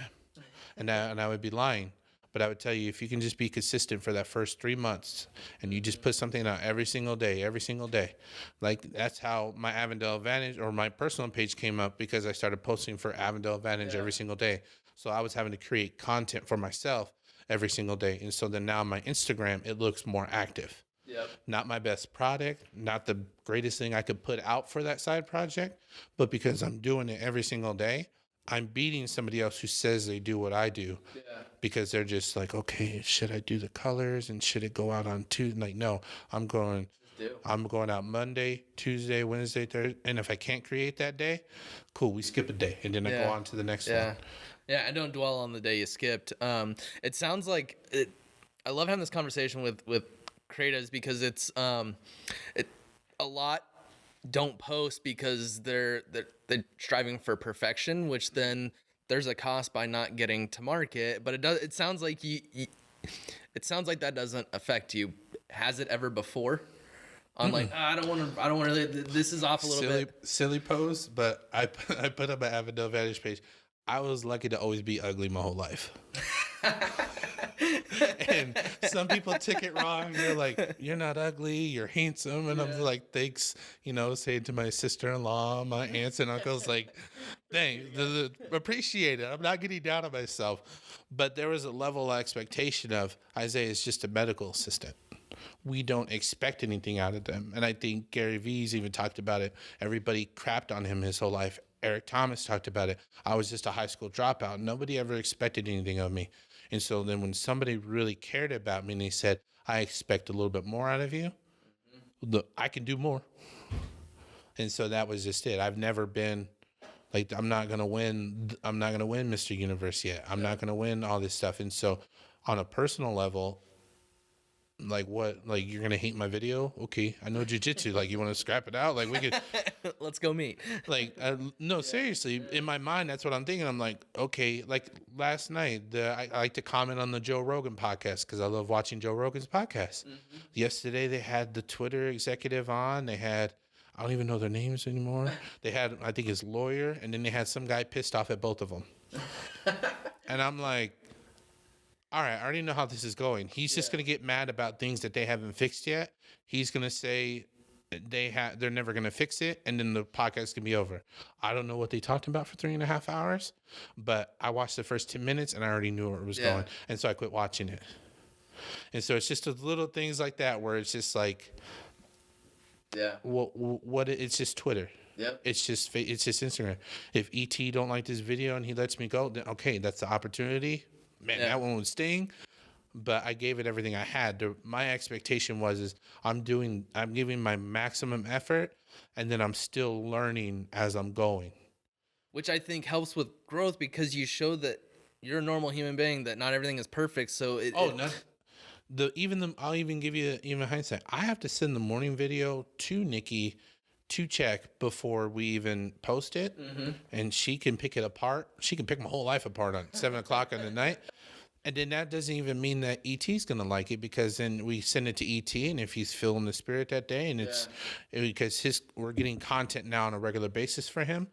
And I would be lying. But I would tell you, if you can just be consistent for that first 3 months and you just put something out every single day, like that's how my Avondale Advantage or my personal page came up because I started posting for Avondale Advantage every single day. So I was having to create content for myself every single day. And so then now my Instagram, it looks more active. Yep. Not my best product, not the greatest thing I could put out for that side project, but because I'm doing it every single day, I'm beating somebody else who says they do what I do because they're just like, okay, should I do the colors and should it go out on Tuesday? Like, no, I'm going out Monday, Tuesday, Wednesday, Thursday. And if I can't create that day, cool, we skip a day and then I go on to the next one. Yeah, I don't dwell on the day you skipped. It sounds like I love having this conversation with creatives because it's a lot don't post because they're striving for perfection, which then there's a cost by not getting to market. But it sounds like it sounds like that doesn't affect you. Has it ever before? I'm like, I don't want to. This is off a little bit. Silly pose, but I put up an Avondale Vantage page. I was lucky to always be ugly my whole life. And some people took it wrong. They're like, you're not ugly, you're handsome. And I'm like, thanks, saying to my sister-in-law, my aunts and uncles, like, dang, appreciate it. I'm not getting down on myself. But there was a level of expectation of Isaiah is just a medical assistant. We don't expect anything out of them. And I think Gary Vee's even talked about it. Everybody crapped on him his whole life. Eric Thomas talked about it. I was just a high school dropout. Nobody ever expected anything of me. And so then when somebody really cared about me and they said, I expect a little bit more out of you, I can do more. And so that was just it. I've never been like, I'm not going to win Mr. Universe yet. I'm not going to win all this stuff. And so on a personal level, like what, like you're going to hate my video? Okay. I know jujitsu. Like you want to scrap it out? Like we could, let's go meet. Like, no, seriously, in my mind, that's what I'm thinking. I'm like, okay, like last night, I like to comment on the Joe Rogan podcast because I love watching Joe Rogan's podcast. Mm-hmm. Yesterday, they had the Twitter executive on. They had I don't even know their names anymore. They had, I think, his lawyer, and then they had some guy pissed off at both of them. And I'm like, all right, I already know how this is going. He's just going to get mad about things that they haven't fixed yet. He's going to say they're never going to fix it, and then the podcast can be over. I don't know what they talked about for 3.5 hours, but I watched the first 10 minutes, and I already knew where it was going. And so I quit watching it. And so it's just the little things like that where it's just like, what it's just Twitter. Yep. It's just Instagram. If ET don't like this video and he lets me go, then okay, that's the opportunity. Man, that one would sting. But I gave it everything I had. My expectation is I'm giving my maximum effort, and then I'm still learning as I'm going. Which I think helps with growth because you show that you're a normal human being, that not everything is perfect. So I'll even give you even hindsight. I have to send the morning video to Nikki to check before we even post it, and she can pick it apart. She can pick my whole life apart on 7:00 in the night, and then that doesn't even mean that ET's gonna like it, because then we send it to ET, and if he's feeling the spirit that day, and it's because we're getting content now on a regular basis for him,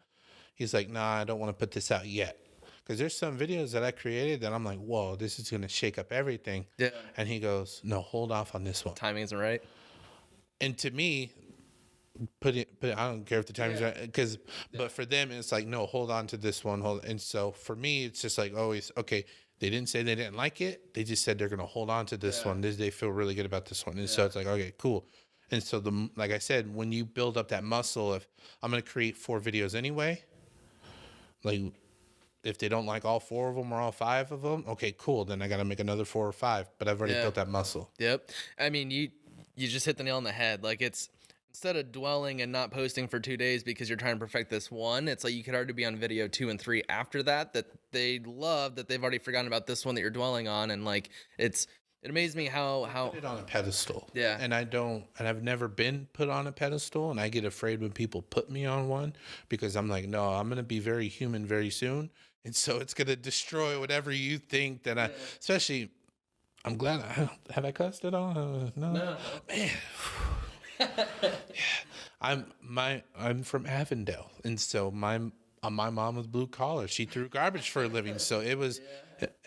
he's like, nah, I don't want to put this out yet. Because there's some videos that I created that I'm like, whoa, this is going to shake up everything. Yeah. And he goes, no, hold off on this one. Timing isn't right. And to me, I don't care if the timing's right. But for them, it's like, no, hold on to this one. And so for me, it's just like always, okay, they didn't say they didn't like it. They just said they're going to hold on to this one. They feel really good about this one. And so it's like, okay, cool. And so, like I said, when you build up that muscle of, I'm going to create 4 videos anyway, like, if they don't like all 4 of them or all 5 of them, okay, cool. Then I got to make another 4 or 5. But I've already built that muscle. Yep. I mean, you just hit the nail on the head. Like, it's instead of dwelling and not posting for 2 days because you're trying to perfect this one, it's like you could already be on video 2 and 3 after that they love, that they've already forgotten about this one that you're dwelling on. And like, it amazed me how put it on a pedestal. Yeah. And I've never been put on a pedestal, and I get afraid when people put me on one, because I'm like, no, I'm going to be very human very soon. And so it's going to destroy whatever you think that especially, I'm glad have I cussed at all? No. Man. I'm from Avondale. And so my mom was blue collar. She threw garbage for a living. So it was,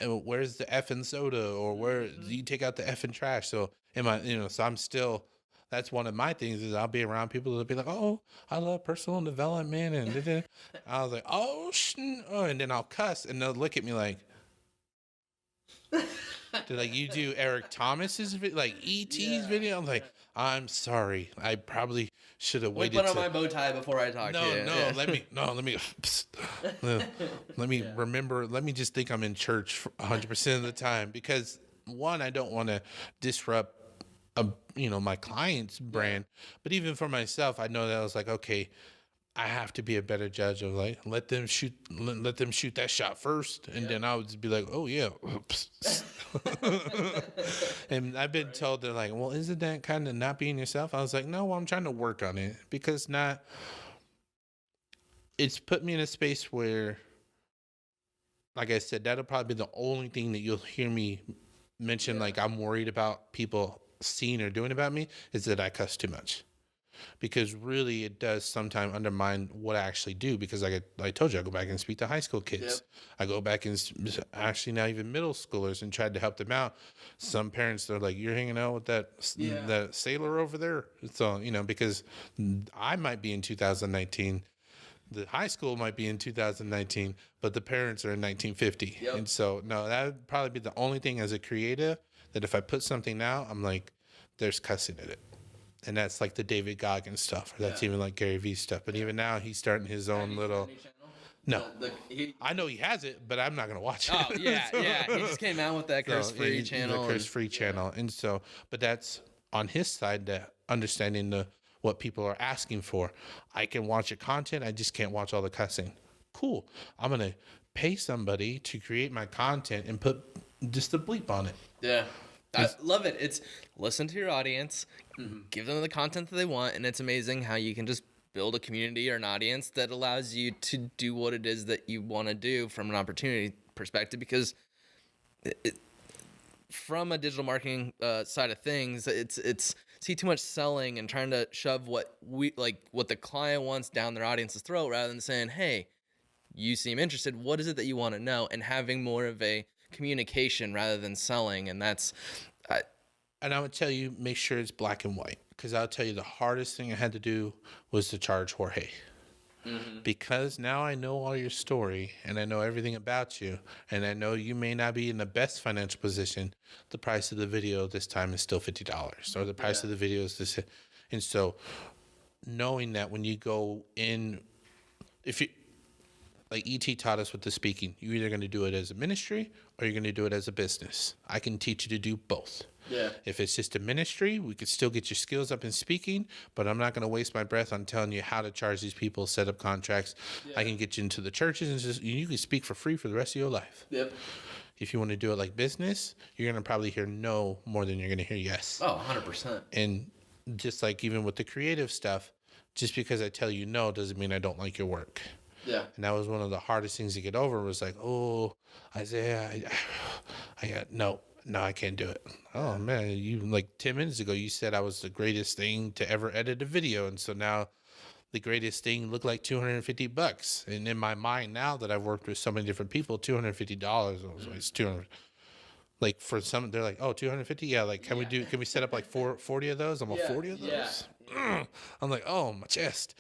where's the effing soda, or where do you take out the effing trash? So so I'm still, that's one of my things is I'll be around people that'll be like, oh, I love personal development. And I was like, and then I'll cuss, and they'll look at me like, they're like, you do Eric Thomas's like ET's video? I'm like, I'm sorry. I probably should have waited. Put on my bow tie before I talk to you. Let me remember. Let me just think I'm in church 100% of the time, because one, I don't want to disrupt my client's brand, but even for myself, I know that I was like, okay, I have to be a better judge of like, let them shoot that shot first, and then I would just be like, oh yeah. And I've been told, they're like, well, isn't that kind of not being yourself? I was like, no, I'm trying to work on it, because it's put me in a space where, like I said, that'll probably be the only thing that you'll hear me mention, like I'm worried about people seeing or doing about me, is that I cuss too much. Because really it does sometimes undermine what I actually do, because I told you, I go back and speak to high school kids. Yep. I go back and actually now even middle schoolers, and tried to help them out. Some parents, they're like, you're hanging out with that sailor over there. So, because I might be in 2019, the high school might be in 2019, but the parents are in 1950. Yep. And so, no, that would probably be the only thing as a creative, that if I put something out, I'm like, there's cussing in it. And that's like the David Goggins stuff, or that's even like Gary Vee stuff. But even now, he's starting his own little. No, I know he has it, but I'm not gonna watch it. Oh yeah. He just came out with that curse-free channel. The curse-free channel, and so, but that's on his side, that understanding what people are asking for. I can watch your content, I just can't watch all the cussing. Cool. I'm gonna pay somebody to create my content and put just a bleep on it. Yeah. I love it. It's listen to your audience, give them the content that they want, and it's amazing how you can just build a community or an audience that allows you to do what it is that you want to do from an opportunity perspective. Because from a digital marketing side of things, it's see too much selling and trying to shove what the client wants down their audience's throat rather than saying, hey, you seem interested. What is it that you want to know? And having more of a communication rather than selling. And that's, and I would tell you, make sure it's black and white. Because I'll tell you, the hardest thing I had to do was to charge Jorge. Because now I know all your story and I know everything about you, and I know you may not be in the best financial position. The price of the video this time is still $50, or the price of the video is this. And so knowing that when you go in, if you, like ET taught us with the speaking, you're either going to do it as a ministry or you're going to do it as a business. I can teach you to do both. Yeah. If it's just a ministry, we could still get your skills up in speaking, but I'm not going to waste my breath on telling you how to charge these people, set up contracts. I can get you into the churches and just, you can speak for free for the rest of your life. Yep. If you want to do it like business, you're going to probably hear no more than you're going to hear yes. Oh, 100%. And just like even with the creative stuff, just because I tell you no doesn't mean I don't like your work. Yeah. And that was one of the hardest things to get over, was like, oh, Isaiah, I got, no, I can't do it. Oh man, you, like 10 minutes ago, you said I was the greatest thing to ever edit a video. And so now the greatest thing looked like $250. And in my mind now that I've worked with so many different people, $250, I was like, it's 200. Like for some, they're like, oh, 250. Yeah. Like, can we set up like 40 of those? I'm a 40 of those. Yeah. I'm like, oh, my chest.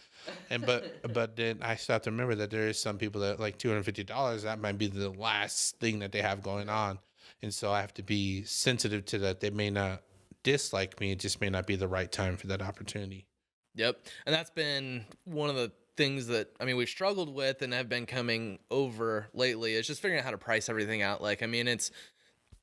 And but then I still have to remember that there is some people that like $250, that might be the last thing that they have going on. And so I have to be sensitive to that. They may not dislike me. It just may not be the right time for that opportunity. Yep. And that's been one of the things that, I mean, we've struggled with and have been coming over lately, is just figuring out how to price everything out. Like, I mean,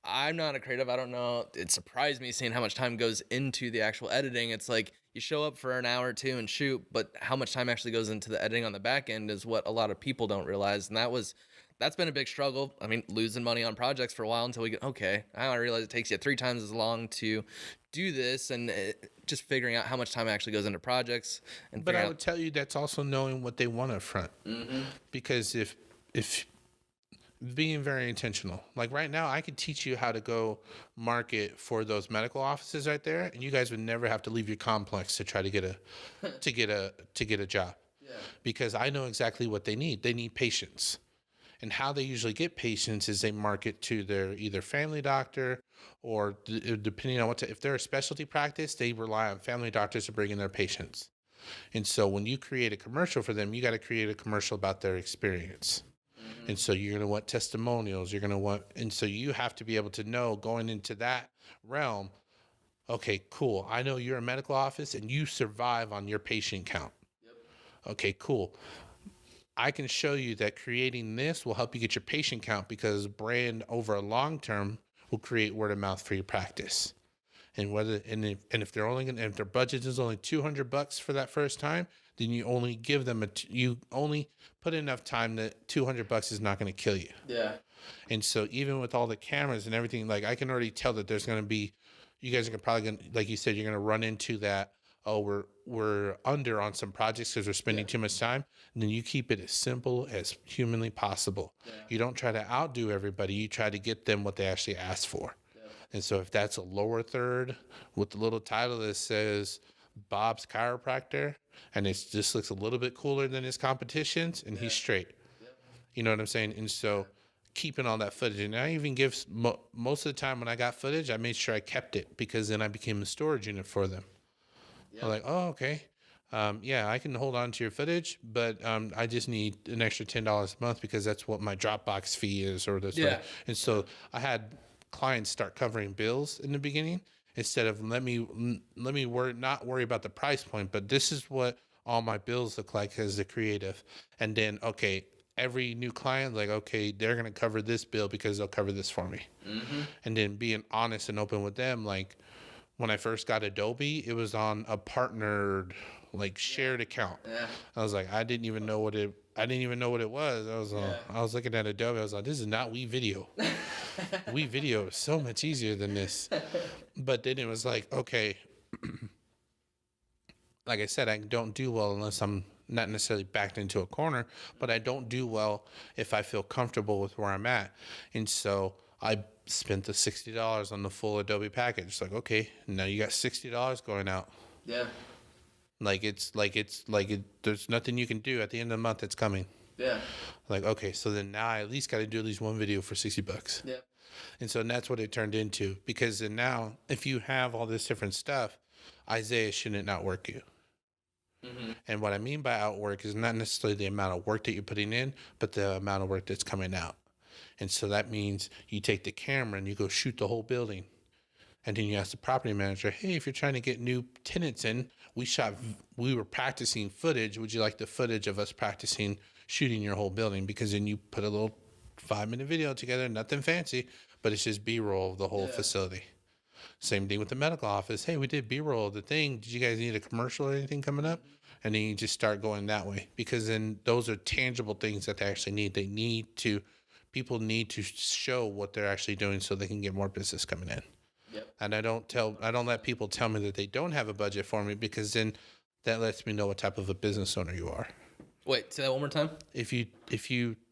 I'm not a creative. I don't know. It surprised me seeing how much time goes into the actual editing. It's like you show up for an hour or two and shoot, but how much time actually goes into the editing on the back end is what a lot of people don't realize. And that's been a big struggle. I mean, losing money on projects for a while until we get, okay, now I realize it takes you 3 times as long to do this, and just figuring out how much time actually goes into projects. But I would tell you that's also knowing what they want up front. Because if being very intentional, like right now, I could teach you how to go market for those medical offices right there, and you guys would never have to leave your complex to try to get a job. Yeah. Because I know exactly what they need. They need patients. And how they usually get patients is they market to their either family doctor, or depending on if they're a specialty practice, they rely on family doctors to bring in their patients. And so when you create a commercial for them, you got to create a commercial about their experience. And so you're going to want testimonials. And so you have to be able to know going into that realm, okay, cool. I know you're a medical office and you survive on your patient count. Yep. Okay, cool. I can show you that creating this will help you get your patient count, because brand over a long term will create word of mouth for your practice. And if their budget is only $200 for that first time, then you only give them you only put enough time that $200 is not going to kill you. Yeah. And so even with all the cameras and everything, like I can already tell that there's going to be, you guys are probably going to, like you said, you're going to run into that. Oh, we're under on some projects because we're spending too much time. And then you keep it as simple as humanly possible. Yeah. You don't try to outdo everybody. You try to get them what they actually asked for. Yeah. And so if that's a lower third with the little title that says Bob's Chiropractor, and it just looks a little bit cooler than his competitions, and he's straight. Yeah. You know what I'm saying? And so keeping all that footage, and I even give most of the time when I got footage, I made sure I kept it, because then I became a storage unit for them. I'm like, oh, okay. I can hold on to your footage, but I just need an extra $10 a month because that's what my Dropbox fee is, or this. Yeah. And so I had clients start covering bills in the beginning instead of let me not worry about the price point, but this is what all my bills look like as a creative. And then, okay, every new client, like, okay, they're going to cover this bill because they'll cover this for me. Mm-hmm. And then being honest and open with them, like, when I first got Adobe, it was on a partnered, like, shared account. Yeah. I was like, I didn't even know what it was. I was looking at Adobe. I was like, this is not WeVideo. WeVideo is so much easier than this. But then it was like, okay, like I said, I don't do well unless I'm not necessarily backed into a corner, but I don't do well if I feel comfortable with where I'm at. And so I spent the $60 on the full Adobe package. It's like, okay, now you got $60 going out. Yeah. There's nothing you can do at the end of the month that's coming. Yeah. Like, okay, so then now I at least got to do at least one video for $60. Yeah. And so that's what it turned into, because then now if you have all this different stuff, Isaiah shouldn't outwork you. Mm-hmm. And what I mean by outwork is not necessarily the amount of work that you're putting in, but the amount of work that's coming out. And so that means you take the camera and you go shoot the whole building. And then you ask the property manager, hey, if you're trying to get new tenants in, we were practicing footage. Would you like the footage of us practicing shooting your whole building? Because then you put a little 5-minute video together, nothing fancy, but it's just B-roll of the whole facility. Same thing with the medical office. Hey, we did B-roll of the thing. Did you guys need a commercial or anything coming up? And then you just start going that way, because then those are tangible things that they actually need. People need to show what they're actually doing so they can get more business coming in. Yep. And I don't let people tell me that they don't have a budget for me, because then that lets me know what type of a business owner you are. Wait, say that one more time. If you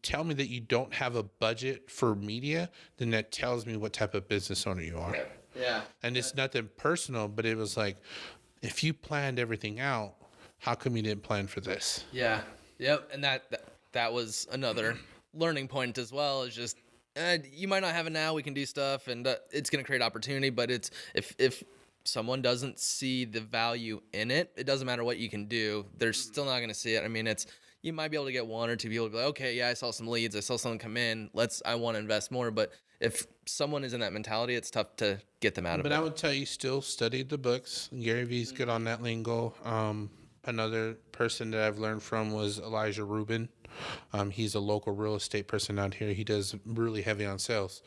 tell me that you don't have a budget for media, then that tells me what type of business owner you are. Yeah. And it's nothing personal, but it was like, if you planned everything out, how come you didn't plan for this? Yeah. Yep. And that was another learning point as well. Is just you might not have it now. We can do stuff, and it's going to create opportunity. But it's if someone doesn't see the value in it, it doesn't matter what you can do. They're still not going to see it. I mean, you might be able to get 1 or 2 people to be like, okay, yeah, I saw some leads. I saw someone come in. I want to invest more. But if someone is in that mentality, it's tough to get them out of it. But I would tell you, still study the books. Gary Vee's good on that lingo. Another person that I've learned from was Elijah Rubin. He's a local real estate person out here. He does really heavy on sales.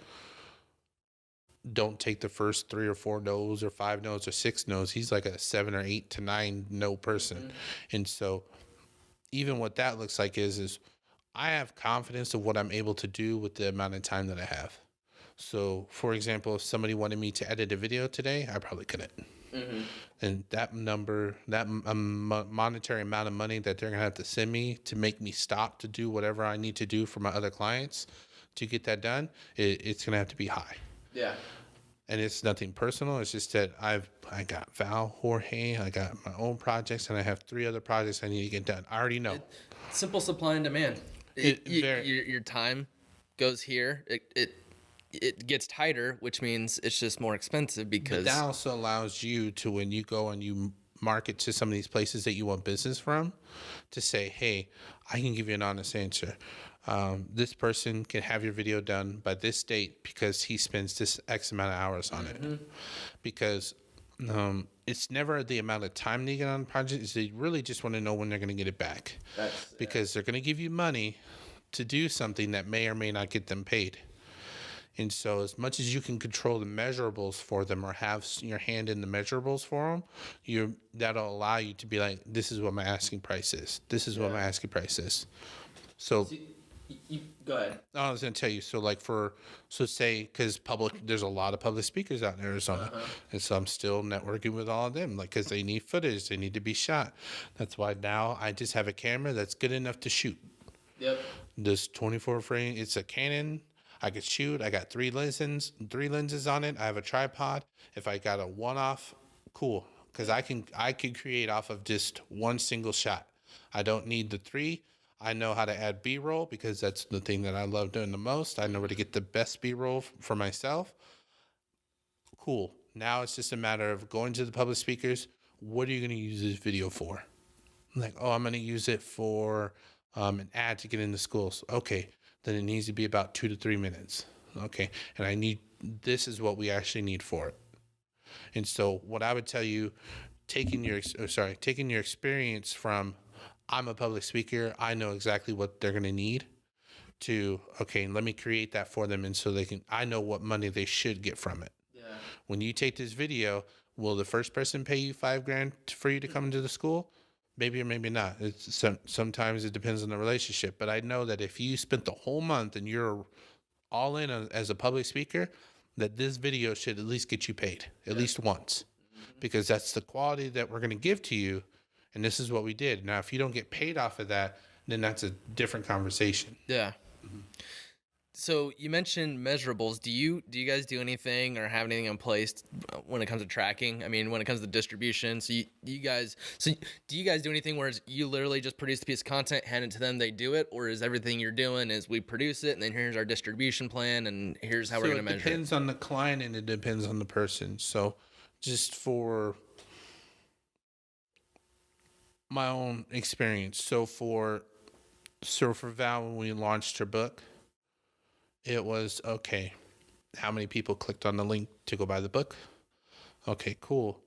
Don't take the first 3 or 4 no's or 5 no's or 6 no's. He's like a 7 or 8 to 9 no person. Mm-hmm. And so even what that looks like is I have confidence of what I'm able to do with the amount of time that I have. So, for example, if somebody wanted me to edit a video today, I probably couldn't. Mm-hmm. And that monetary amount of money that they're going to have to send me to make me stop to do whatever I need to do for my other clients to get that done, it's going to have to be high. Yeah. And it's nothing personal. It's just that I got Val, Jorge, I got my own projects, and I have 3 other projects I need to get done. I already know. Simple supply and demand. Your time goes here. It gets tighter, which means it's just more expensive because... But that also allows you to, when you go and you market to some of these places that you want business from, to say, hey, I can give you an honest answer. This person can have your video done by this date because he spends this X amount of hours on it. Because it's never the amount of time they get on the project. Is they really just want to know when they're going to get it back. Because they're going to give you money to do something that may or may not get them paid. And so as much as you can control the measurables for them or have your hand in the measurables for them, that'll allow you to be like, this is what my asking price is. This is what my asking price is. So go ahead. I was going to tell you, say, because there's a lot of public speakers out in Arizona. And so I'm still networking with all of them, like, because they need footage. They need to be shot. That's why now I just have a camera that's good enough to shoot. Yep. This 24 frame, it's a Canon. I could shoot. I got 3 lenses on it. I have a tripod. If I got a one-off, cool, because I can create off of just one single shot. I don't need the 3. I know how to add B-roll because that's the thing that I love doing the most. I know where to get the best B-roll for myself. Cool. Now it's just a matter of going to the public speakers. What are you going to use this video for? I'm like, I'm going to use it for an ad to get into schools. Okay. Then it needs to be about 2 to 3 minutes. Okay. And this is what we actually need for it. And so what I would tell you, taking your experience from, I'm a public speaker, I know exactly what they're going to need, to, okay, let me create that for them. And so I know what money they should get from it. Yeah. When you take this video, will the first person pay you $5,000 for you to come into the school? Maybe or maybe not. Sometimes it depends on the relationship. But I know that if you spent the whole month and you're all in as a public speaker, that this video should at least get you paid at least once, because that's the quality that we're going to give to you. And this is what we did. Now, if you don't get paid off of that, then that's a different conversation. Yeah. So you mentioned measurables. Do you guys do anything or have anything in place when it comes to tracking? I mean, when it comes to distribution. So do you guys do anything where you literally just produce the piece of content, hand it to them, they do it, or is everything you're doing is we produce it and then here's our distribution plan and here's how we're going to measure it? It depends on the client and it depends on the person. So just for my own experience, so for Val, when we launched her book, it was, okay, how many people clicked on the link to go buy the book? Okay, cool.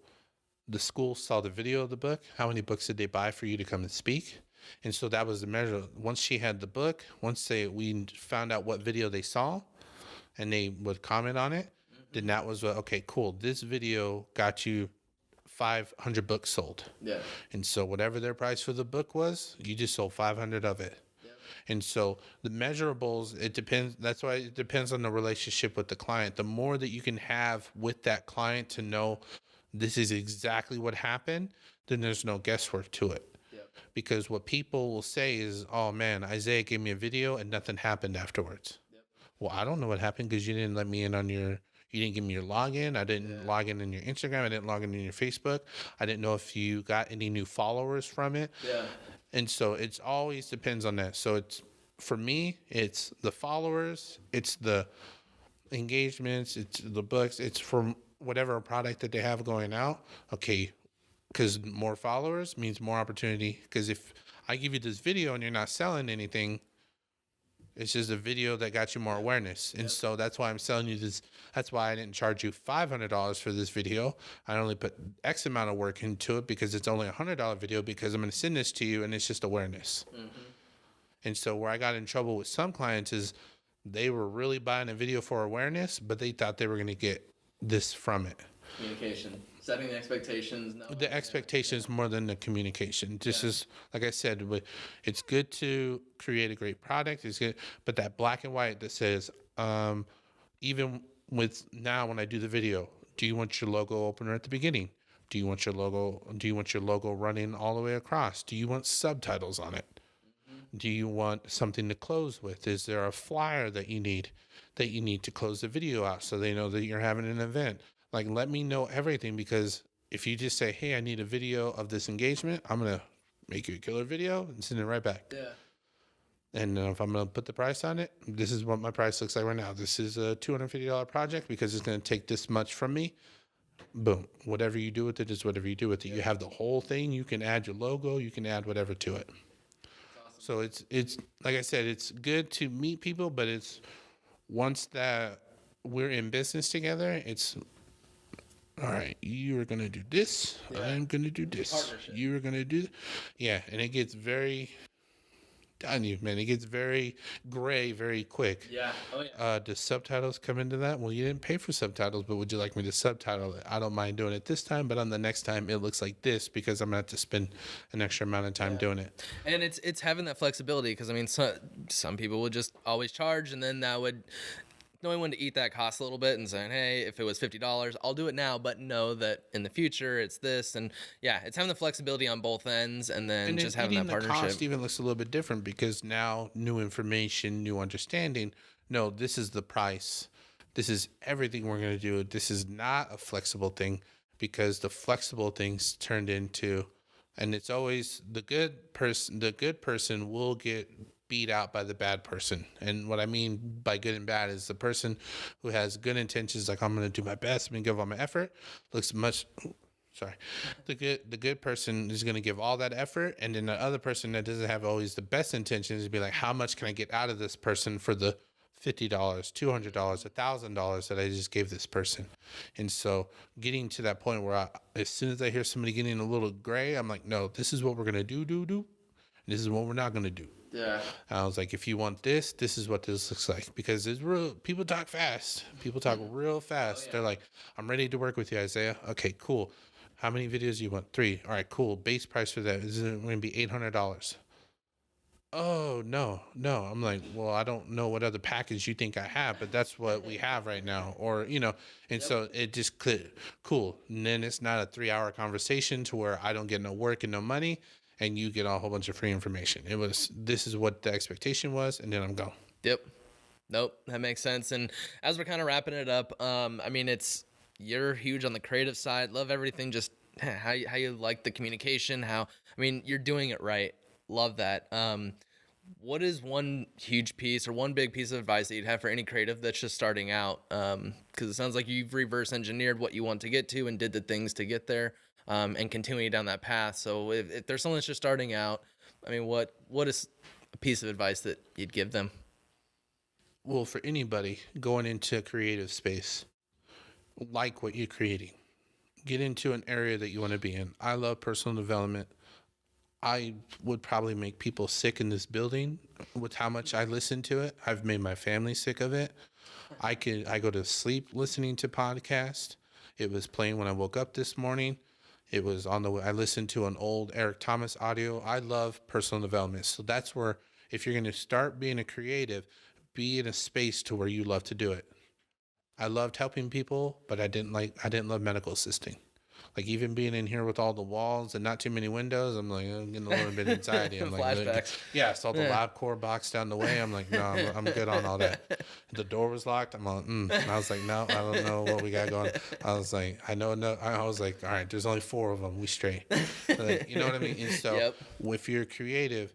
The school saw the video of the book. How many books did they buy for you to come and speak? And so that was the measure. Once she had the book, we found out what video they saw and they would comment on it, then that was, okay, cool. This video got you 500 books sold. Yeah. And so whatever their price for the book was, you just sold 500 of it. And so the measurables, it depends. That's why it depends on the relationship with the client. The more that you can have with that client to know this is exactly what happened, then there's no guesswork to it. Yep. Because what people will say is, oh man, Isaiah gave me a video and nothing happened afterwards. Yep. Well, I don't know what happened because you didn't let me in on you didn't give me your login. I didn't log in your Instagram. I didn't log in your Facebook. I didn't know if you got any new followers from it. Yeah. And so it's always depends on that. So for me, it's the followers, it's the engagements, it's the books, it's from whatever product that they have going out. Okay, because more followers means more opportunity. Because if I give you this video and you're not selling anything, it's just a video that got you more awareness. And so that's why I'm selling you this. That's why I didn't charge you $500 for this video. I only put X amount of work into it because it's only a $100 video because I'm going to send this to you and it's just awareness. Mm-hmm. And so where I got in trouble with some clients is they were really buying a video for awareness, but they thought they were going to get this from it. Communication, setting the expectations. The expectations more than the communication. This is, like I said, it's good to create a great product. It's good, but that black and white that says, even with now when I do the video, do you want your logo opener at the beginning? Do you want your logo running all the way across? Do you want subtitles on it? Mm-hmm. Do you want something to close with? Is there a flyer that you need to close the video out so they know that you're having an event? Like, let me know everything, because if you just say, hey, I need a video of this engagement, I'm going to make you a killer video and send it right back. Yeah. And if I'm going to put the price on it, this is what my price looks like right now. This is a $250 project because it's going to take this much from me. Boom. Whatever you do with it is whatever you do with it. Yeah. You have the whole thing. You can add your logo. You can add whatever to it. Awesome. So it's like I said, it's good to meet people, but it's once that we're in business together, it's all right, you are going to do this. Yeah. I'm going to do this. You are going to do. Yeah. And it gets very on you, man. It gets very gray very quick. Yeah. Oh, yeah. Does subtitles come into that? Well, you didn't pay for subtitles, but would you like me to subtitle it? I don't mind doing it this time, but on the next time it looks like this because I'm going to have to spend an extra amount of time doing it. And it's having that flexibility because, I mean, some people would just always charge, and then that would knowing when to eat that cost a little bit and saying, hey, if it was $50, I'll do it now, but know that in the future it's this. And yeah, it's having the flexibility on both ends, and then just having that partnership. The cost even looks a little bit different because now new information, new understanding. No, this is the price. This is everything we're going to do. This is not a flexible thing, because the flexible things turned into, and it's always the good person will get beat out by the bad person. And what I mean by good and bad is the person who has good intentions, like I'm going to do my best, I'm going to give all my effort, the good person is going to give all that effort, and then the other person that doesn't have always the best intentions be like, how much can I get out of this person for the $50, $200, $1,000 that I just gave this person? And so getting to that point where as soon as I hear somebody getting a little gray, I'm like, no, this is what we're going to do. And this is what we're not going to do. Yeah. I was like, if you want this is what this looks like, because it's real. People talk fast. People talk real fast. Oh, yeah. They're like, I'm ready to work with you, Isaiah. Okay, cool. How many videos do you want? 3. All right, cool. Base price for that is going to be $800. Oh, no. I'm like, well, I don't know what other package you think I have, but that's what we have right now. Or, and so it just cool. And then it's not a 3-hour conversation to where I don't get no work and no money, and you get a whole bunch of free information. This is what the expectation was, and then I'm gone. Yep. Nope, that makes sense. And as we're kind of wrapping it up, I mean, you're huge on the creative side. Love everything. Just how you like the communication. You're doing it right. Love that. What is one huge piece or one big piece of advice that you'd have for any creative that's just starting out? Because it sounds like you've reverse engineered what you want to get to and did the things to get there, and continuing down that path. So if there's someone that's just starting out, I mean, what is a piece of advice that you'd give them? Well, for anybody going into a creative space, like what you're creating, get into an area that you want to be in. I love personal development. I would probably make people sick in this building with how much I listen to it. I've made my family sick of it. I go to sleep listening to podcasts. It was playing when I woke up this morning. It was on the way. I listened to an old Eric Thomas audio. I love personal development. So that's where, if you're going to start being a creative, be in a space to where you love to do it. I loved helping people, but I didn't love medical assisting. Like, even being in here with all the walls and not too many windows, I'm like, I'm getting a little bit of anxiety. I'm like, flashbacks. Yeah, saw the LabCorp box down the way. I'm like, no, I'm good on all that. The door was locked. I'm like, And I was like, no, I don't know what we got going. I was like, I was like, all right, there's only 4 of them. We straight. Like, you know what I mean? And so if you're creative,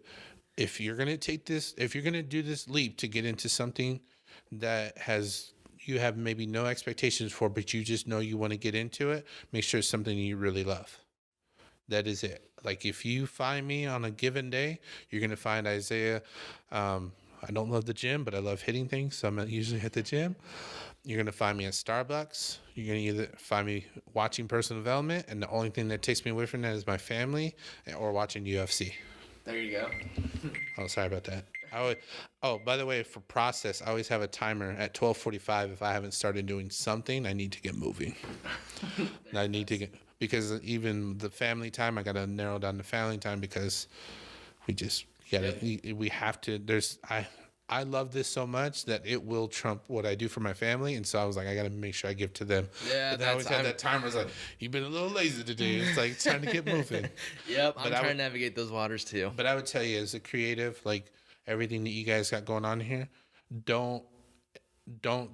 if you're going to do this leap to get into something that you have maybe no expectations for, but you just know you want to get into it, make sure it's something you really love. That is it. Like, if you find me on a given day, you're going to find Isaiah. I don't love the gym, but I love hitting things, so I'm not usually at the gym. You're going to find me at Starbucks. You're going to either find me watching personal development, and the only thing that takes me away from that is my family, or watching UFC. There you go. Oh, sorry about that. By the way, for process, I always have a timer at 12:45. If I haven't started doing something, I need to get moving. Because even the family time, I got to narrow down the family time, because we have to. I love this so much that it will trump what I do for my family, and so I was like, I got to make sure I give to them. Yeah, I always had that timer. I was like, you've been a little lazy today. It's like, it's time to get moving. Yep, I'm trying to navigate those waters too. But I would tell you, as a creative, like everything that you guys got going on here, don't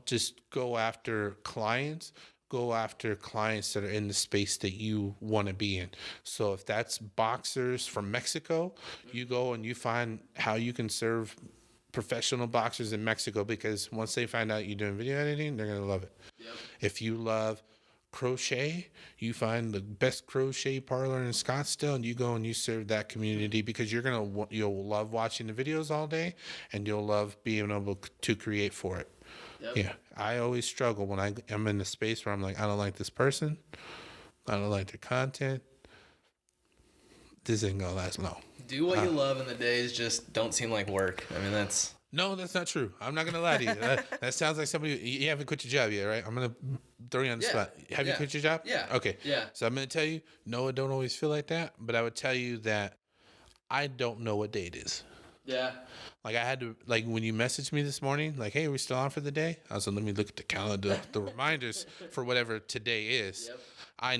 just go after clients. Go after clients that are in the space that you want to be in. So if that's boxers from Mexico, you go and you find how you can serve professional boxers in Mexico, because once they find out you're doing video editing, they're going to love it. Yep. If you love crochet, you find the best crochet parlor in Scottsdale, and you go and you serve that community, because you'll love watching the videos all day, and you'll love being able to create for it. Yep. Yeah, I always struggle when I'm in the space where I'm like, I don't like this person, I don't like their content. This ain't gonna last long. Do what you love, and the days just don't seem like work. I mean, that's not true. I'm not gonna lie to you. That sounds like somebody. You haven't quit your job yet, right? I'm gonna throw you on the spot. Have you quit your job? Yeah. Okay. Yeah. So I'm gonna tell you, no, it don't always feel like that, but I would tell you that I don't know what day it is. Yeah. Like, I had to, like, when you messaged me this morning, like, hey, are we still on for the day? I was like, let me look at the calendar, the reminders for whatever today is. Yep. I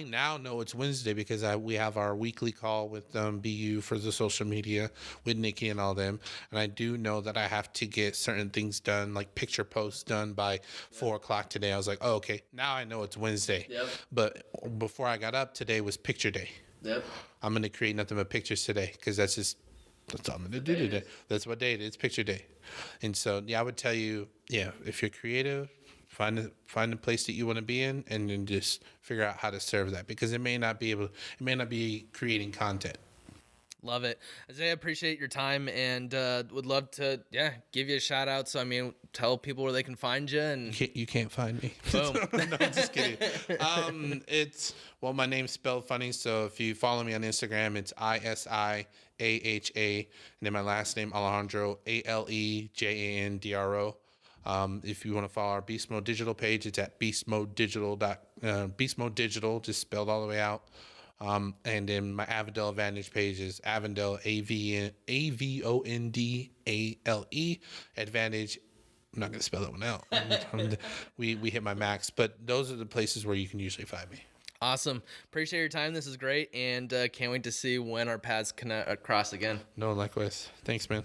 now know it's Wednesday, because we have our weekly call with BU for the social media with Nikki and all them. And I do know that I have to get certain things done, like picture posts done by 4 o'clock today. I was like, oh, okay, now I know it's Wednesday. Yep. But before I got up, today was picture day. Yep. I'm going to create nothing but pictures today, because that's all I'm going to do today. That's what day it is. It's picture day. And so, I would tell you, if you're creative, find a place that you want to be in, and then just figure out how to serve that, because it may not be creating content. Love it. Isaiah, appreciate your time, and would love to give you a shout out. So, I mean, tell people where they can find you. And you can't find me. Boom. No, I'm just kidding. My name's spelled funny, so if you follow me on Instagram, it's ISIAHA, and then my last name, Alejandro, ALEJANDRO. If you want to follow our Beast Mode Digital page, it's at Beast Mode Digital, just spelled all the way out. And then my Avondale Advantage page is Avondale, AVONDALE Advantage. I'm not going to spell that one out. We hit my max, but those are the places where you can usually find me. Awesome. Appreciate your time. This is great, and can't wait to see when our paths cross again. No, likewise. Thanks, man.